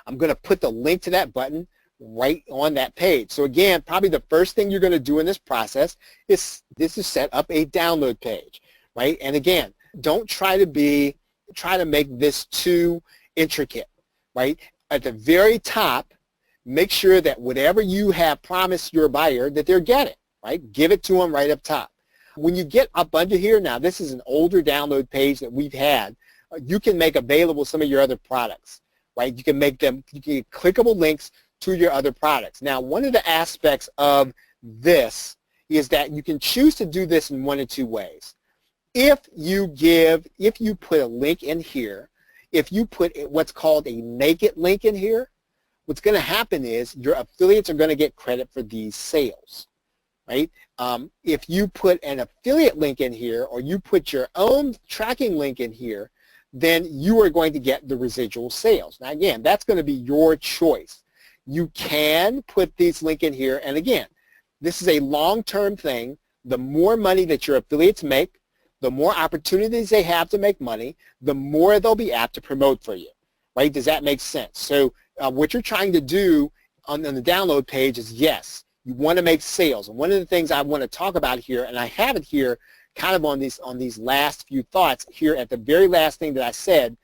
I'm going to put the link to that button right on that page. So again, probably the first thing you're going to do in this process is set up a download page, right? And again, don't try to make this too intricate, right? At the very top, make sure that whatever you have promised your buyer that they're getting, right? Give it to them right up top. When you get up under here, now this is an older download page that we've had, you can make available some of your other products, right? You can make them, you can get clickable links to your other products. Now, one of the aspects of this is that you can choose to do this in one of 2 ways. If you put a link in here, if you put what's called a naked link in here, what's going to happen is your affiliates are going to get credit for these sales, right? If you put an affiliate link in here or you put your own tracking link in here, then you are going to get the residual sales. Now again, that's going to be your choice. You can put these link in here, and again, this is a long-term thing. The more money that your affiliates make, the more opportunities they have to make money, the more they'll be apt to promote for you, right? Does that make sense? So what you're trying to do on the download page is, yes, you want to make sales. And one of the things I want to talk about here, and I have it here kind of on these last few thoughts here at the very last thing that I said,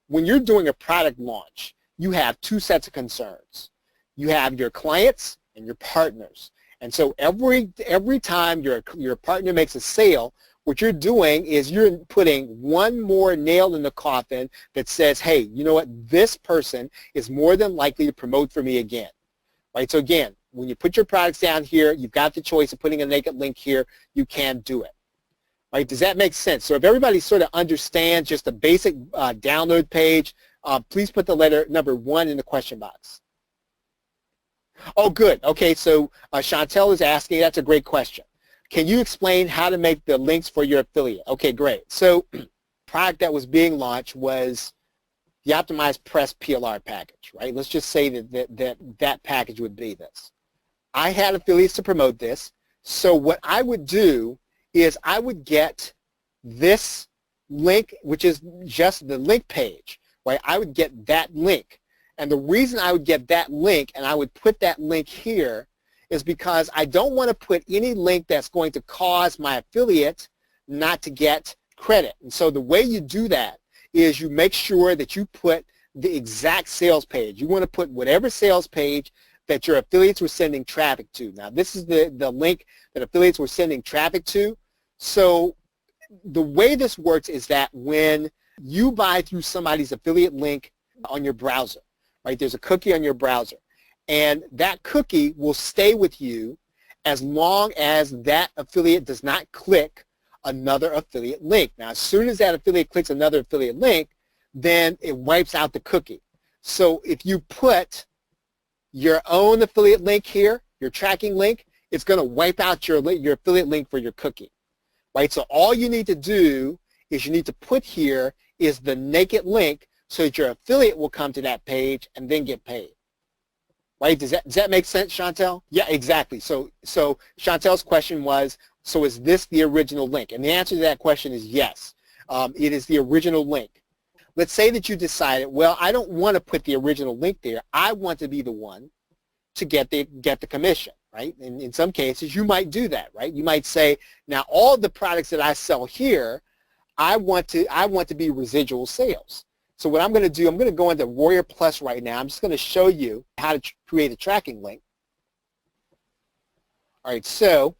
when you're doing a product launch, you have 2 sets of concerns. You have your clients and your partners. And so every time your partner makes a sale, what you're doing is you're putting one more nail in the coffin that says, hey, you know what, this person is more than likely to promote for me again, right? So again, when you put your products down here, you've got the choice of putting a naked link here, you can do it, right? Does that make sense? So if everybody sort of understands just a basic download page, please put the letter number 1 in the question box. Oh, good. Okay, so Chantel is asking, that's a great question. Can you explain how to make the links for your affiliate? Okay, great. So product that was being launched was the OptimizePress PLR package, right? Let's just say that package would be this. I had affiliates to promote this. So what I would do is I would get this link, which is just the link page, right? I would get that link. And the reason I would get that link and I would put that link here is because I don't want to put any link that's going to cause my affiliate not to get credit. And so the way you do that is you make sure that you put the exact sales page. You want to put whatever sales page that your affiliates were sending traffic to. Now this is the link that affiliates were sending traffic to. So the way this works is that when you buy through somebody's affiliate link on your browser, right, there's a cookie on your browser. And that cookie will stay with you as long as that affiliate does not click another affiliate link. Now, as soon as that affiliate clicks another affiliate link, then it wipes out the cookie. So if you put your own affiliate link here, your tracking link, it's going to wipe out your affiliate link for your cookie, right? So all you need to do is you need to put here is the naked link so that your affiliate will come to that page and then get paid. Right? Does that make sense, Chantel? Yeah, exactly. So Chantel's question was, so is this the original link? And the answer to that question is yes. It is the original link. Let's say that you decided, well, I don't want to put the original link there. I want to be the one to get the commission, right? And in some cases, you might do that, right? You might say, now all the products that I sell here, I want to be residual sales. So what I'm going to do, I'm going to go into Warrior Plus right now. I'm just going to show you how to create a tracking link. All right, so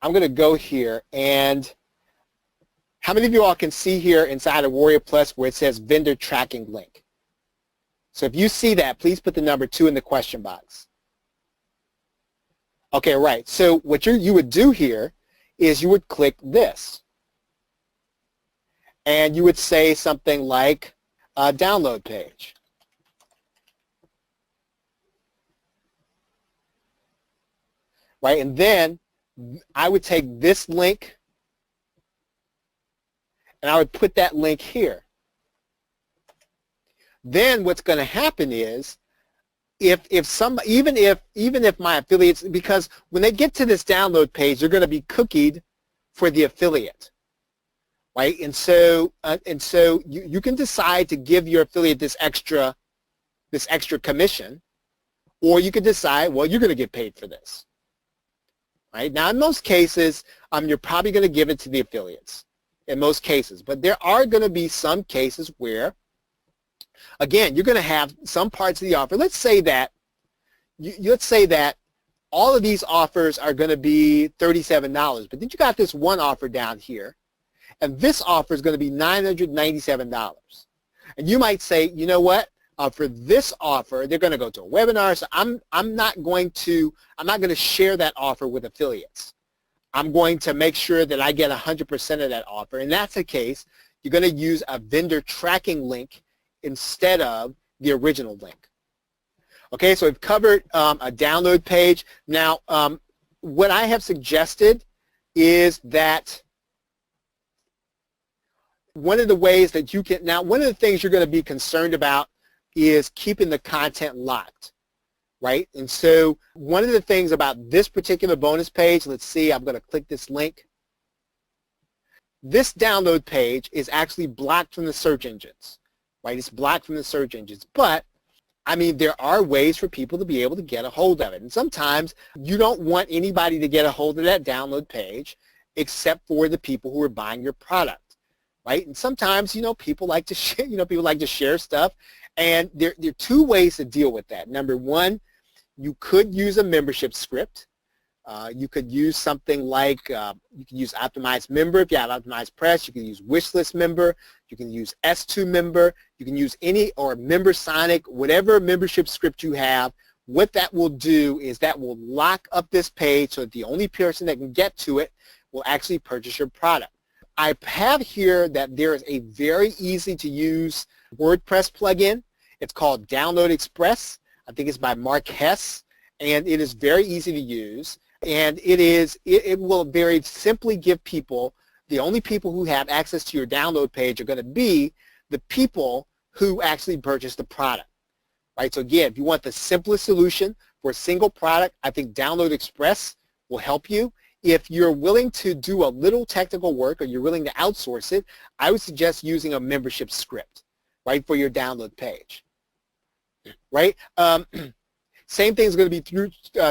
I'm going to go here, and how many of you all can see here inside of Warrior Plus where it says vendor tracking link? So if you see that, please put the number 2 in the question box. Okay, right. So what you would do here is you would click this. And you would say something like download page. Right, and then I would take this link and I would put that link here. Then what's going to happen is even if my affiliates, because when they get to this download page, they're going to be cookied for the affiliate. Right, and so you can decide to give your affiliate this extra commission, or you could decide, well, you're going to get paid for this. Right, now in most cases, you're probably going to give it to the affiliates in most cases, but there are going to be some cases where, again, you're going to have some parts of the offer. Let's say that all of these offers are going to be $37, but then you got this one offer down here. And this offer is going to be $997. And you might say, you know what? For this offer, they're going to go to a webinar. So I'm not going to share that offer with affiliates. I'm going to make sure that I get 100% of that offer. And that's the case. You're going to use a vendor tracking link instead of the original link. Okay, so we've covered a download page. Now, what I have suggested is that one of the ways that you can, now one of the things you're going to be concerned about is keeping the content locked, right? And so one of the things about this particular bonus page, let's see, I'm going to click this link. This download page is actually blocked from the search engines, right? It's blocked from the search engines, but I mean, there are ways for people to be able to get a hold of it. And sometimes you don't want anybody to get a hold of that download page except for the people who are buying your product. Right? And sometimes, people like to share, stuff, and there are 2 ways to deal with that. Number 1, you could use a membership script. You could use something like, you can use Optimized Member if you have Optimized Press. You can use Wishlist Member. You can use S2 Member. You can use any, or MemberSonic, whatever membership script you have. What that will do is that will lock up this page so that the only person that can get to it will actually purchase your product. I have here that there is a very easy to use WordPress plugin. It's called Download Express. I think it's by Mark Hess, and it is very easy to use. And it will very simply give people, the only people who have access to your download page are going to be the people who actually purchase the product. Right? So again, if you want the simplest solution for a single product, I think Download Express will help you. If you're willing to do a little technical work, or you're willing to outsource it, I would suggest using a membership script, right, for your download page, right? Same thing is going to be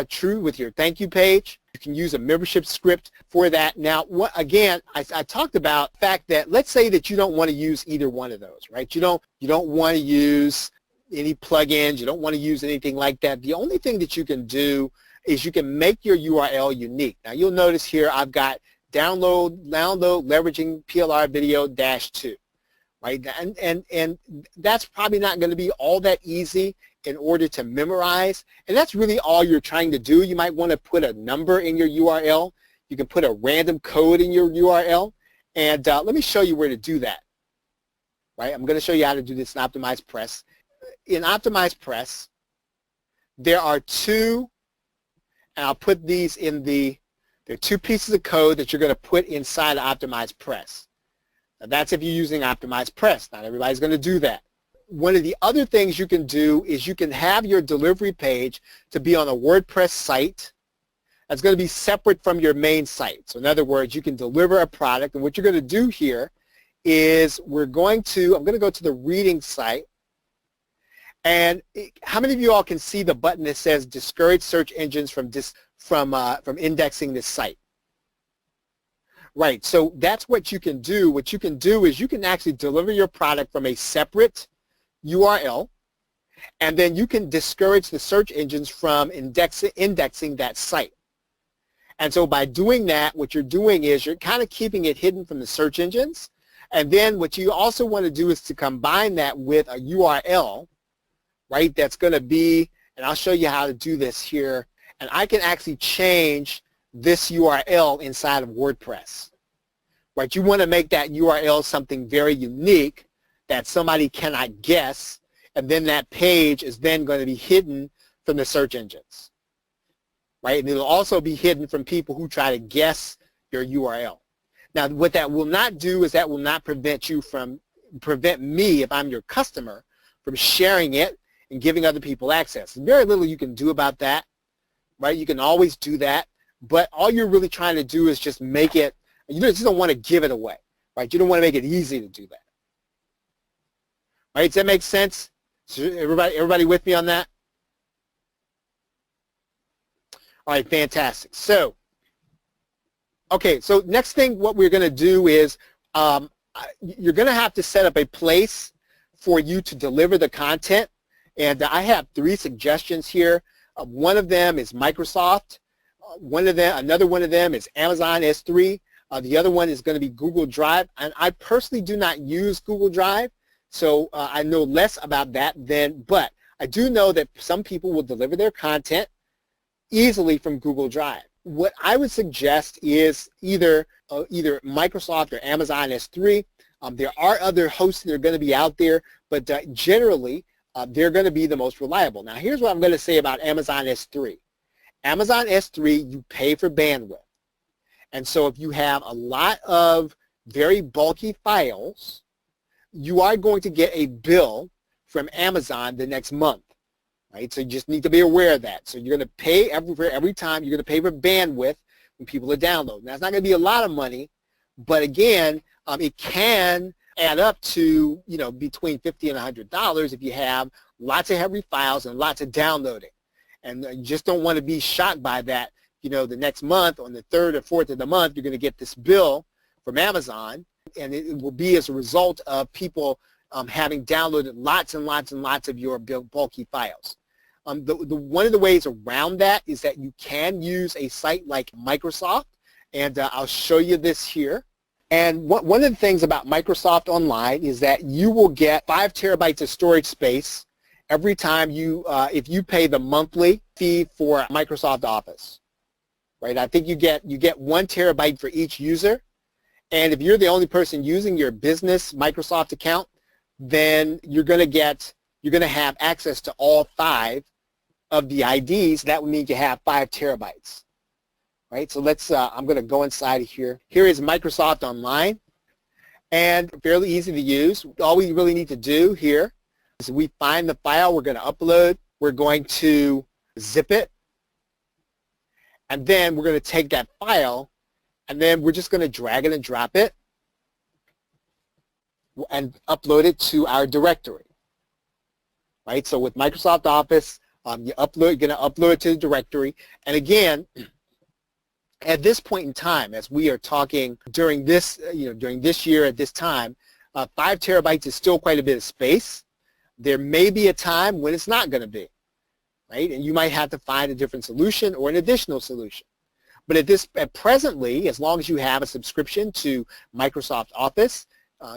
true with your thank you page. You can use a membership script for that. Now, again, I talked about the fact that, let's say that you don't want to use either one of those, right? You don't want to use any plugins. You don't want to use anything like that. The only thing that you can do is you can make your URL unique. Now you'll notice here I've got download leveraging PLR video -2, right? And that's probably not going to be all that easy in order to memorize, and that's really all you're trying to do. You might want to put a number in your URL. You can put a random code in your URL, and let me show you where to do that. Right? I'm going to show you how to do this in Optimized Press. In Optimized Press, there are 2. And I'll put these in there are 2 pieces of code that you're going to put inside of Optimized Press. Now that's if you're using Optimized Press. Not everybody's going to do that. One of the other things you can do is you can have your delivery page to be on a WordPress site that's going to be separate from your main site. So in other words, you can deliver a product, and what you're going to do here is I'm going to go to the reading site. And how many of you all can see the button that says discourage search engines from indexing this site? Right, so that's what you can do. What you can do is you can actually deliver your product from a separate URL, and then you can discourage the search engines from indexing that site. And so by doing that, what you're doing is you're kind of keeping it hidden from the search engines. And then what you also want to do is to combine that with a URL, right, that's going to be, and I'll show you how to do this here, and I can actually change this URL inside of WordPress. Right, you want to make that URL something very unique that somebody cannot guess, and then that page is then going to be hidden from the search engines. Right, and it'll also be hidden from people who try to guess your URL. Now, what that will not do is that will not prevent me, if I'm your customer, from sharing it and giving other people access. There's very little you can do about that, right? You can always do that, but all you're really trying to do is just make it, you just don't want to give it away, right? You don't want to make it easy to do that. Right, does that make sense? So everybody with me on that? All right, fantastic. So, okay, so next thing what we're going to do is you're going to have to set up a place for you to deliver the content. And I have 3 suggestions here. One of them is Microsoft. Another one of them is Amazon S3. The other one is going to be Google Drive. And I personally do not use Google Drive, so I know less about that but I do know that some people will deliver their content easily from Google Drive. What I would suggest is either Microsoft or Amazon S3. There are other hosts that are going to be out there, but generally they're going to be the most reliable. Now, here's what I'm going to say about Amazon S3. Amazon S3, you pay for bandwidth. And so if you have a lot of very bulky files, you are going to get a bill from Amazon the next month. Right? So you just need to be aware of that. So you're going to pay every time. You're going to pay for bandwidth when people are downloading. Now, it's not going to be a lot of money, but again, it can add up to, between $50 and $100 if you have lots of heavy files and lots of downloading. And you just don't want to be shocked by that. The next month, on the 3rd or 4th of the month, you're going to get this bill from Amazon, and it will be as a result of people having downloaded lots and lots and lots of your bulky files. One of the ways around that is that you can use a site like Microsoft, and I'll show you this here. And one of the things about Microsoft Online is that you will get 5 terabytes of storage space every time if you pay the monthly fee for Microsoft Office. Right? I think you get 1 terabyte for each user, and if you're the only person using your business Microsoft account, then you're going to have access to all 5 of the IDs. That would mean you have 5 terabytes. Right? So I'm going to go inside of here. Here is Microsoft Online, and fairly easy to use. All we really need to do here is we find the file we're going to upload. We're going to zip it, and then we're going to take that file, and then we're just going to drag it and drop it and upload it to our directory. Right? So with Microsoft Office, you're going to upload it to the directory. And again, at this point in time, as we are talking during this year at this time, 5 terabytes is still quite a bit of space. There may be a time when it's not going to be, right? And you might have to find a different solution or an additional solution. But presently, as long as you have a subscription to Microsoft Office,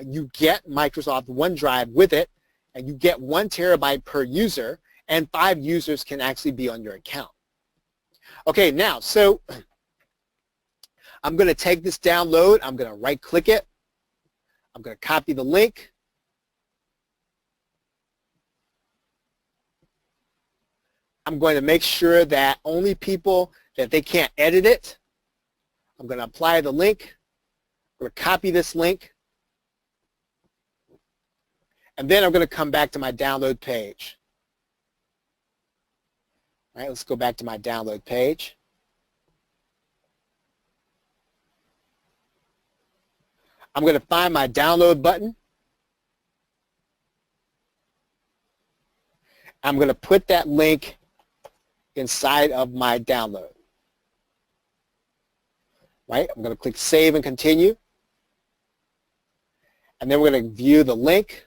you get Microsoft OneDrive with it, and you get 1 terabyte per user, and 5 users can actually be on your account. Okay, now, so I'm going to take this download. I'm going to right-click it. I'm going to copy the link. I'm going to make sure that only people that they can't edit it. I'm going to apply the link. I'm going to copy this link. And then I'm going to come back to my download page. All right, let's go back to my download page. I'm going to find my download button. I'm going to put that link inside of my download. right? I'm going to click Save and Continue. And then we're going to view the link.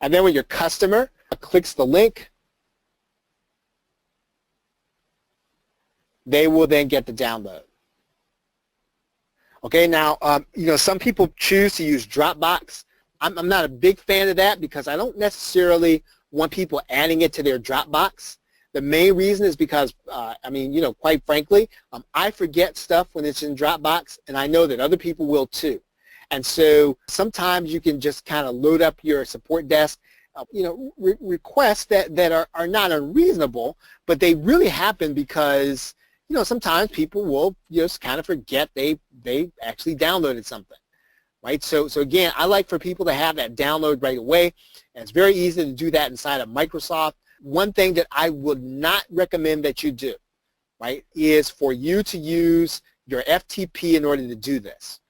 And then when your customer clicks the link, they will then get the download. Okay, now, some people choose to use Dropbox. I'm not a big fan of that because I don't necessarily want people adding it to their Dropbox. The main reason is because, quite frankly, I forget stuff when it's in Dropbox, and I know that other people will too. And so sometimes you can just kind of load up your support desk, requests that are not unreasonable, but they really happen because, sometimes people will just kind of forget they actually downloaded something, right? So again, I like for people to have that download right away, and it's very easy to do that inside of Microsoft. One thing that I would not recommend that you do, right, is for you to use your FTP in order to do this,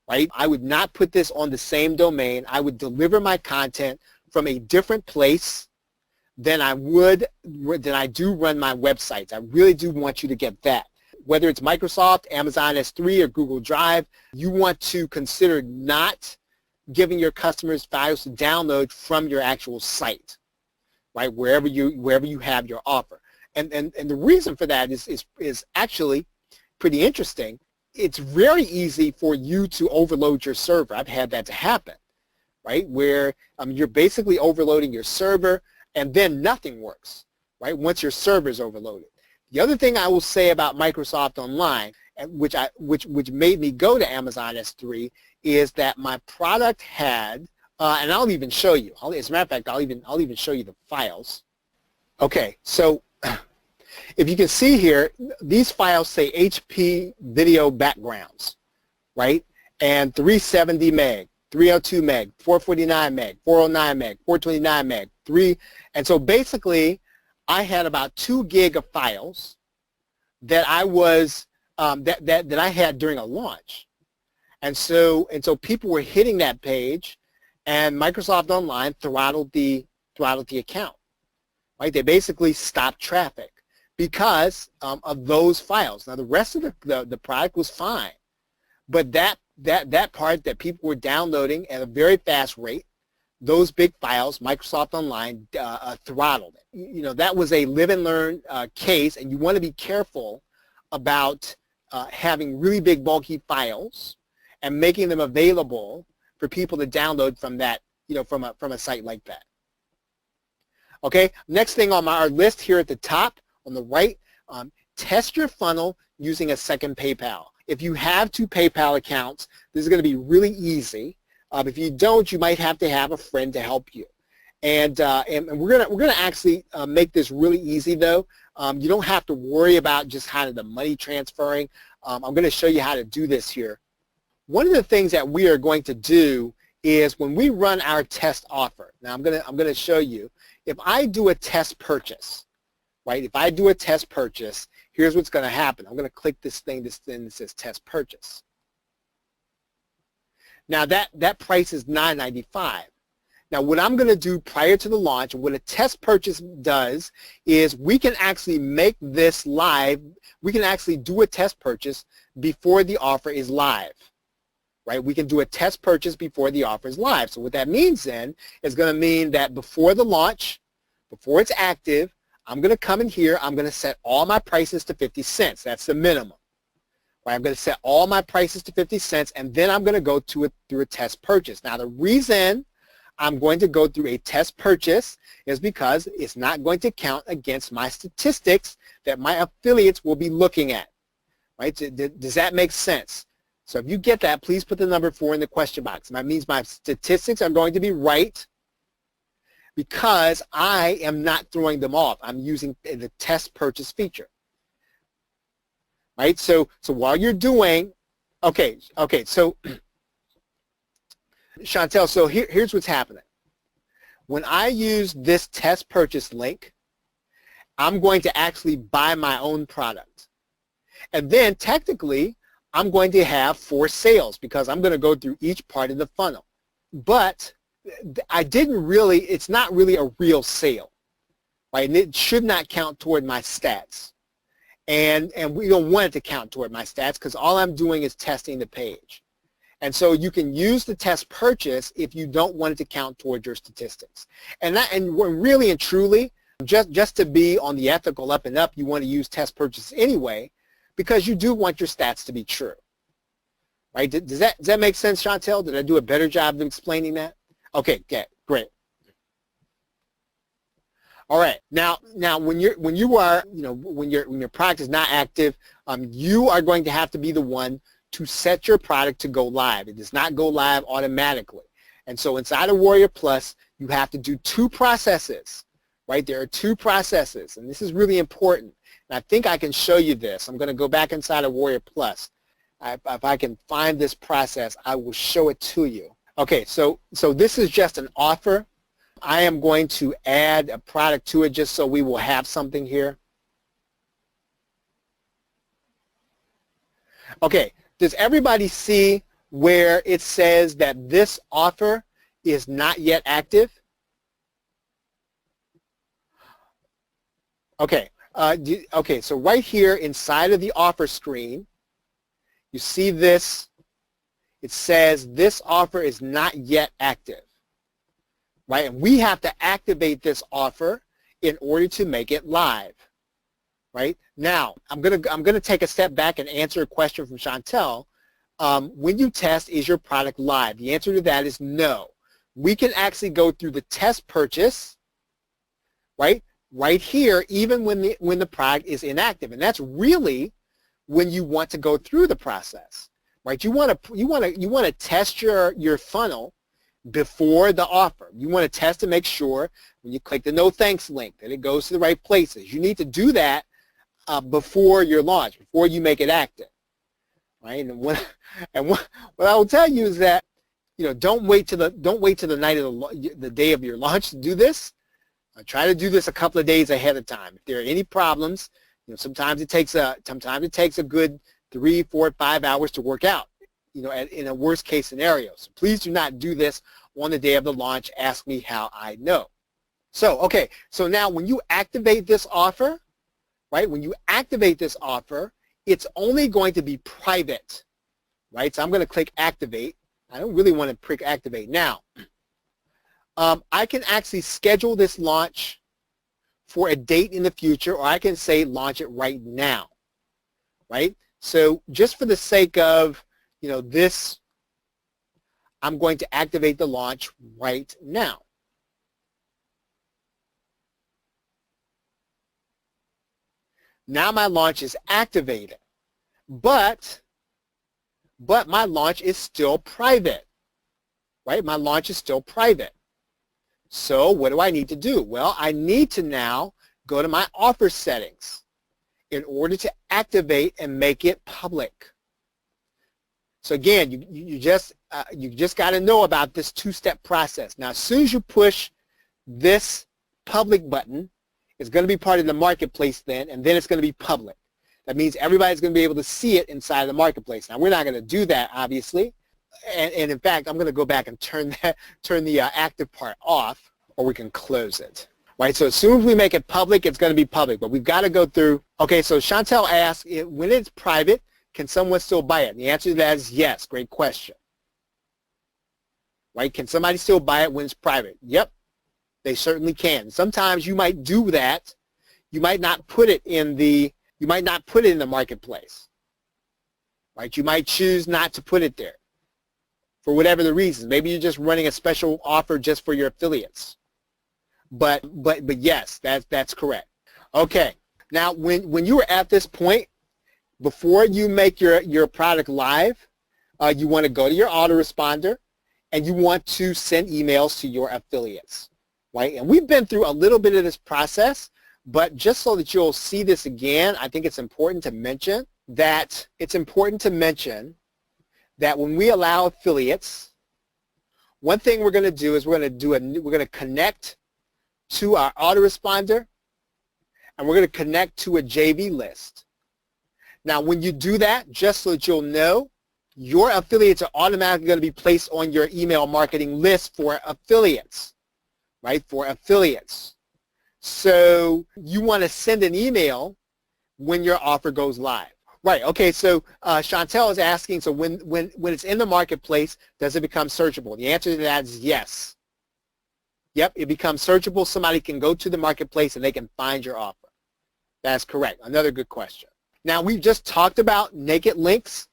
right? I would not put this on the same domain. I would deliver my content from a different place than I do run my websites. I really do want you to get that. Whether it's Microsoft, Amazon S3, or Google Drive, you want to consider not giving your customers files to download from your actual site, right? Wherever you have your offer. And the reason for that is actually pretty interesting. It's very easy for you to overload your server. I've had that to happen, right? Where you're basically overloading your server and then nothing works, right? Once your server is overloaded. The other thing I will say about Microsoft Online, which made me go to Amazon S3, is that my product had, and I'll even show you. As a matter of fact, I'll even show you the files. Okay, so if you can see here, these files say HP video backgrounds, right? And 370 meg, 302 meg, 449 meg, 409 meg, 429 meg, and so basically I had about 2 gig of files that I was that I had during a launch, and so people were hitting that page, and Microsoft Online throttled the account, right? They basically stopped traffic because of those files. Now the rest of the product was fine, but that part that people were downloading at a very fast rate, those big files, Microsoft Online throttled it. That was a live and learn case, and you want to be careful about having really big bulky files and making them available for people to download from that, from a site like that. Okay, next thing on our list here at the top on the right, test your funnel using a second PayPal. If you have 2 PayPal accounts, this is going to be really easy. If you don't, you might have to have a friend to help you. And we're gonna actually make this really easy though. You don't have to worry about just kind of the money transferring. I'm going to show you how to do this here. One of the things that we are going to do is when we run our test offer. Now I'm gonna show you. If I do a test purchase, right? If I do a test purchase, here's what's going to happen. I'm going to click this thing that says test purchase. Now that price is $9.95. Now what I'm going to do prior to the launch, and what a test purchase does, is we can actually make this live. We can actually do a test purchase before the offer is live, right? We can do a test purchase before the offer is live. So what that means then is going to mean that before the launch, before it's active, I'm going to come in here, I'm going to set all my prices to 50 cents. That's the minimum. Right? I'm going to set all my prices to 50 cents, and then I'm going to go through a test purchase. Now the reason I'm going to go through a test purchase is because it's not going to count against my statistics that my affiliates will be looking at. Right? Does that make sense? So if you get that, please put the number 4 in the question box. That means my statistics are going to be right because I am not throwing them off. I'm using the test purchase feature. Right? So while you're doing, okay, so Chantel, so here's what's happening. When I use this test purchase link, I'm going to actually buy my own product. And then technically, I'm going to have 4 sales because I'm going to go through each part of the funnel. But it's not really a real sale, right? And it should not count toward my stats. and we don't want it to count toward my stats because all I'm doing is testing the page. And so you can use the test purchase if you don't want it to count toward your statistics. And really and truly, just to be on the ethical up and up, you want to use test purchase anyway, because you do want your stats to be true. Right? Does that make sense, Chantel? Did I do a better job of explaining that? Okay, great. All right. Now when your product is not active, you are going to have to be the one to set your product to go live. It does not go live automatically. And so inside of Warrior Plus, you have to do two processes, right? There are two processes, and this is really important. And I think I can show you this. I'm going to go back inside of Warrior Plus. If I can find this process, I will show it to you. Okay, so this is just an offer. I am going to add a product to it just so we will have something here. Okay, does everybody see where it says that this offer is not yet active? Okay, okay, so right here inside of the offer screen, you see this. It says this offer is not yet active, right? And we have to activate this offer in order to make it live, right? Now, I'm gonna take a step back and answer a question from Chantel. When you test, is your product live? The answer to that is no. We can actually go through the test purchase, right? Right here, even when the product is inactive, and that's really when you want to go through the process, right? You want to test your funnel before the offer. You want to test to make sure when you click the no thanks link that it goes to the right places. You need to do that before your launch, before you make it active, right? And what I will tell you is that don't wait to the night of the day of your launch to do this. Try to do this a couple of days ahead of time. If there are any problems, sometimes it takes a good 3, 4, 5 hours to work out, in a worst case scenario. So please do not do this on the day of the launch. Ask me how I know. So, okay, so now when you activate this offer, right, when you activate this offer, it's only going to be private, right? So I'm going to click activate. I don't really want to click activate now. I can actually schedule this launch for a date in the future, or I can say launch it right now, right? So just for the sake of, this, I'm going to activate the launch right now. Now my launch is activated, but my launch is still private, right? My launch is still private. So what do I need to do? Well, I need to now go to my offer settings in order to activate and make it public. So again, you just got to know about this two-step process. Now, as soon as you push this public button, it's going to be part of the marketplace then, and then it's going to be public. That means everybody's going to be able to see it inside of the marketplace. Now, we're not going to do that, obviously. And in fact, I'm going to go back and turn the active part off, or we can close it. Right, so as soon as we make it public, it's going to be public, but we've got to go through. Okay, so Chantel asked, when it's private, can someone still buy it? And the answer to that is yes. Great question. Right, can somebody still buy it when it's private? Yep, they certainly can. Sometimes you might do that. You might not put it in the marketplace. Right, you might choose not to put it there for whatever the reasons. Maybe you're just running a special offer just for your affiliates. But yes, that's correct. Okay. Now, when you are at this point, before you make your product live, you want to go to your autoresponder and you want to send emails to your affiliates, right? And we've been through a little bit of this process, but just so that you'll see this again, I think it's important to mention that when we allow affiliates, one thing we're going to do is we're going to connect to our autoresponder, and we're going to connect to a JV list. Now, when you do that, just so that you'll know, your affiliates are automatically going to be placed on your email marketing list for affiliates, right? For affiliates. So you want to send an email when your offer goes live. Right. Okay. So Chantel is asking, so when it's in the marketplace, does it become searchable? The answer to that is yes. Yep, it becomes searchable. Somebody can go to the marketplace and they can find your offer. That's correct. Another good question. Now, we've just talked about naked links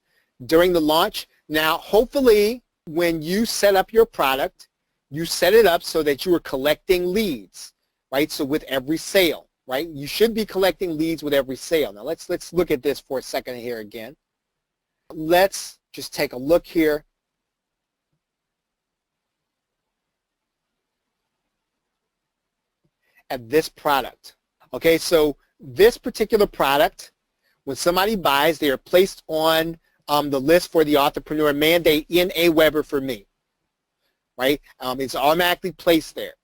during the launch. Now, hopefully, when you set up your product, you set it up so that you are collecting leads, right? So with every sale, right? You should be collecting leads with every sale. Now, let's look at this for a second here again. Let's just take a look here. At this product. Okay, so this particular product, when somebody buys, they are placed on the list for the Authorpreneur Mandate in Aweber for me, right? It's automatically placed there.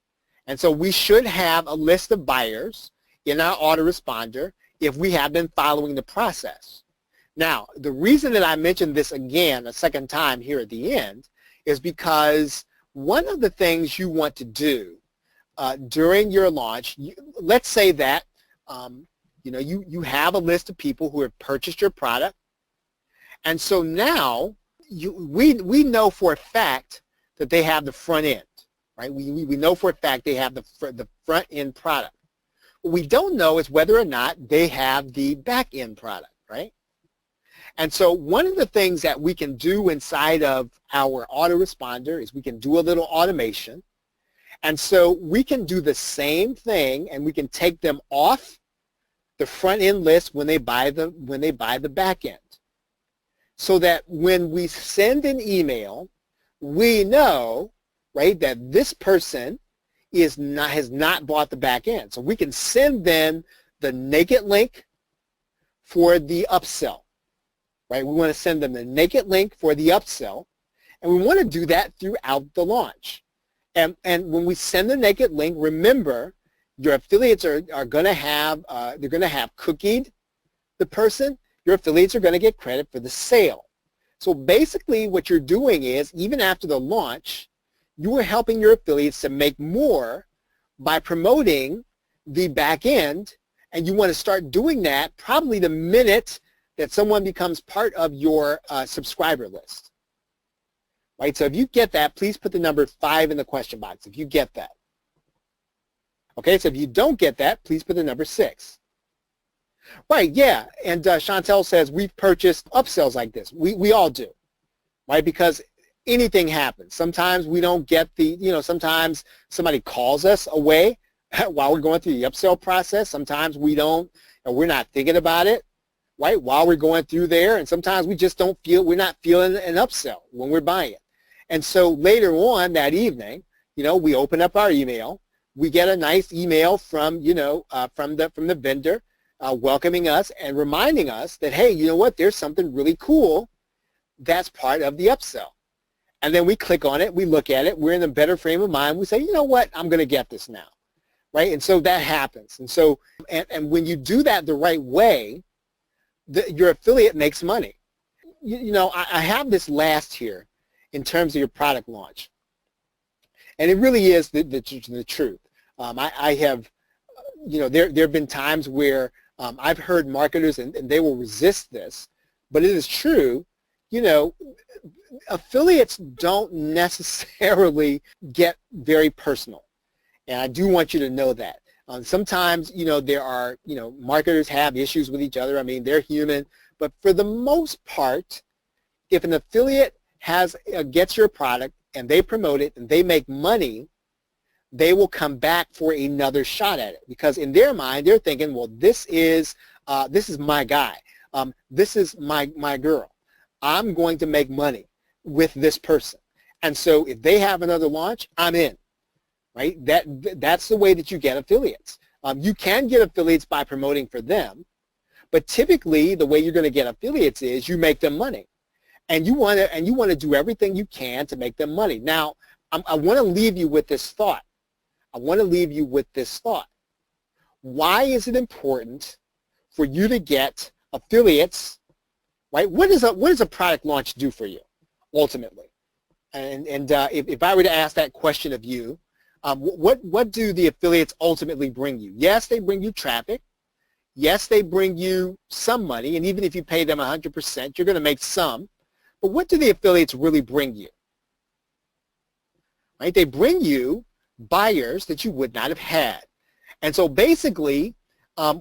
And so we should have a list of buyers in our autoresponder if we have been following the process. Now, the reason that I mentioned this again a second time here at the end is because one of the things you want to do during your launch, let's say that you have a list of people who have purchased your product, and so now we know for a fact that they have the front end, right? We know for a fact they have the front end product. What we don't know is whether or not they have the back end product, right? And so one of the things that we can do inside of our autoresponder is we can do a little automation. And so we can do the same thing, and we can take them off the front end list when they buy the back end, so that when we send an email, we know, right, that this person has not bought the back end. So we can send them the naked link for the upsell, right? We want to send them the naked link for the upsell, and we want to do that throughout the launch. And when we send the naked link, remember, your affiliates are going to have, they're going to have cookied the person. Your affiliates are going to get credit for the sale. So basically what you're doing is, even after the launch, you are helping your affiliates to make more by promoting the back end, and you want to start doing that probably the minute that someone becomes part of your subscriber list. Right, so if you get that, please put the number 5 in the question box if you get that. Okay, so if you don't get that, please put the number 6. Right, yeah, and Chantel says we've purchased upsells like this. We all do, right, because anything happens. Sometimes we don't get sometimes somebody calls us away while we're going through the upsell process. Sometimes we don't, and we're not thinking about it, right, while we're going through there, and sometimes we just we're not feeling an upsell when we're buying it. And so later on that evening, we open up our email. We get a nice email from, from the vendor welcoming us and reminding us that, hey, you know what, there's something really cool that's part of the upsell. And then we click on it, we look at it, we're in a better frame of mind. We say, you know what, I'm going to get this now, right? And so that happens. And so, and when you do that the right way, your affiliate makes money. I have this last here in terms of your product launch. And it really is the truth. I have, there have been times where I've heard marketers, and they will resist this, but it is true, affiliates don't necessarily get very personal. And I do want you to know that. Sometimes, there are, marketers have issues with each other. I mean, they're human. But for the most part, if an affiliate gets your product and they promote it and they make money, they will come back for another shot at it, because in their mind they're thinking, well, this is my guy, this is my girl. I'm going to make money with this person, and so if they have another launch, I'm in. Right? That's the way that you get affiliates. You can get affiliates by promoting for them, but typically the way you're going to get affiliates is you make them money. And you want to do everything you can to make them money. Now, I want to leave you with this thought. Why is it important for you to get affiliates, right? What does a product launch do for you, ultimately? And if I were to ask that question of you, what do the affiliates ultimately bring you? Yes, they bring you traffic. Yes, they bring you some money, and even if you pay them 100%, you're going to make some. But what do the affiliates really bring you? Right? They bring you buyers that you would not have had. And so basically,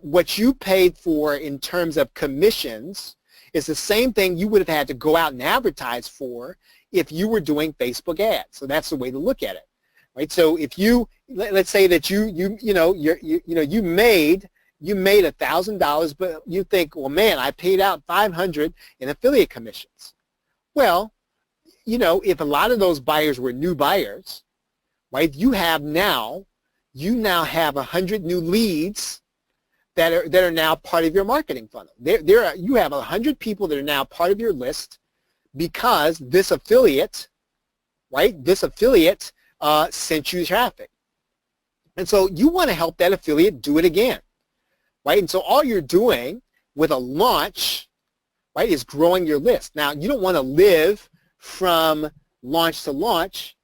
what you paid for in terms of commissions is the same thing you would have had to go out and advertise for if you were doing Facebook ads. So that's the way to look at it, right? So if you, let's say that you made $1,000, but you think, well, man, I paid out $500 in affiliate commissions. Well, if a lot of those buyers were new buyers, right? You now have 100 new leads that are now part of your marketing funnel. You have 100 people that are now part of your list because this affiliate, right? This affiliate sent you traffic. And so you want to help that affiliate do it again, right? And so all you're doing with a launch, right, is growing your list. Now, you don't want to live from launch to launch,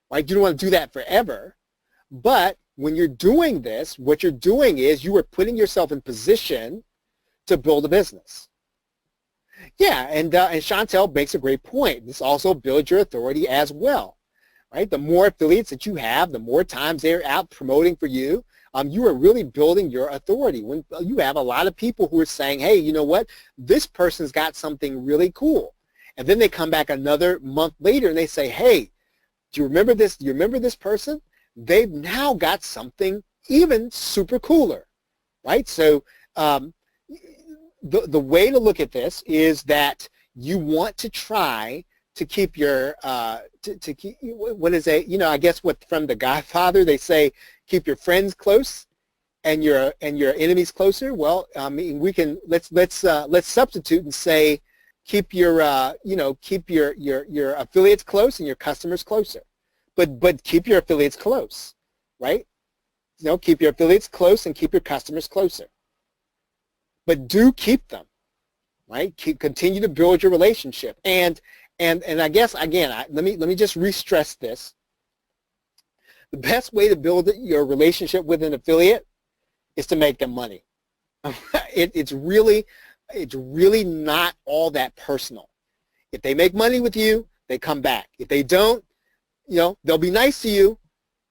right? You don't want to do that forever. But when you're doing this, what you're doing is you are putting yourself in position to build a business. Yeah, and Chantel makes a great point. This also builds your authority as well, right? The more affiliates that you have, the more times they're out promoting for you, you are really building your authority. When you have a lot of people who are saying, hey, you know what? This person's got something really cool. And then they come back another month later and they say, hey, do you remember this? Do you remember this person? They've now got something even super cooler, right? So the way to look at this is that you want to try to keep your to keep, what is a, I guess what from The Godfather they say, keep your friends close and your enemies closer. Well, I mean, we can let's substitute and say keep your keep your affiliates close and your customers closer. But keep your affiliates close, right? Keep your affiliates close and keep your customers closer. But do keep them, right? Continue to build your relationship. And I guess again, let me just re-stress this. The best way to build your relationship with an affiliate is to make them money. It's really not all that personal. If they make money with you, they come back. If they don't, they'll be nice to you,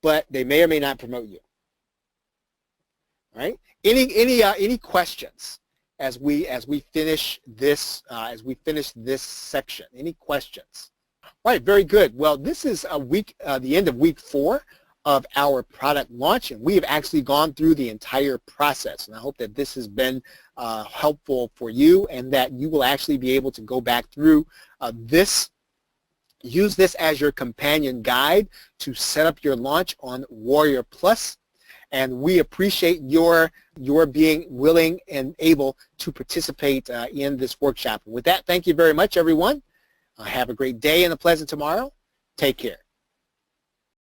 but they may or may not promote you. All right? Any questions as we finish this section? Any questions? All right, very good. Well, this is the end of week 4 of our product launch, and we have actually gone through the entire process. And I hope that this has been helpful for you, and that you will actually be able to go back through use this as your companion guide to set up your launch on Warrior Plus. And we appreciate your being willing and able to participate in this workshop. With that, thank you very much, everyone. Have a great day and a pleasant tomorrow. Take care.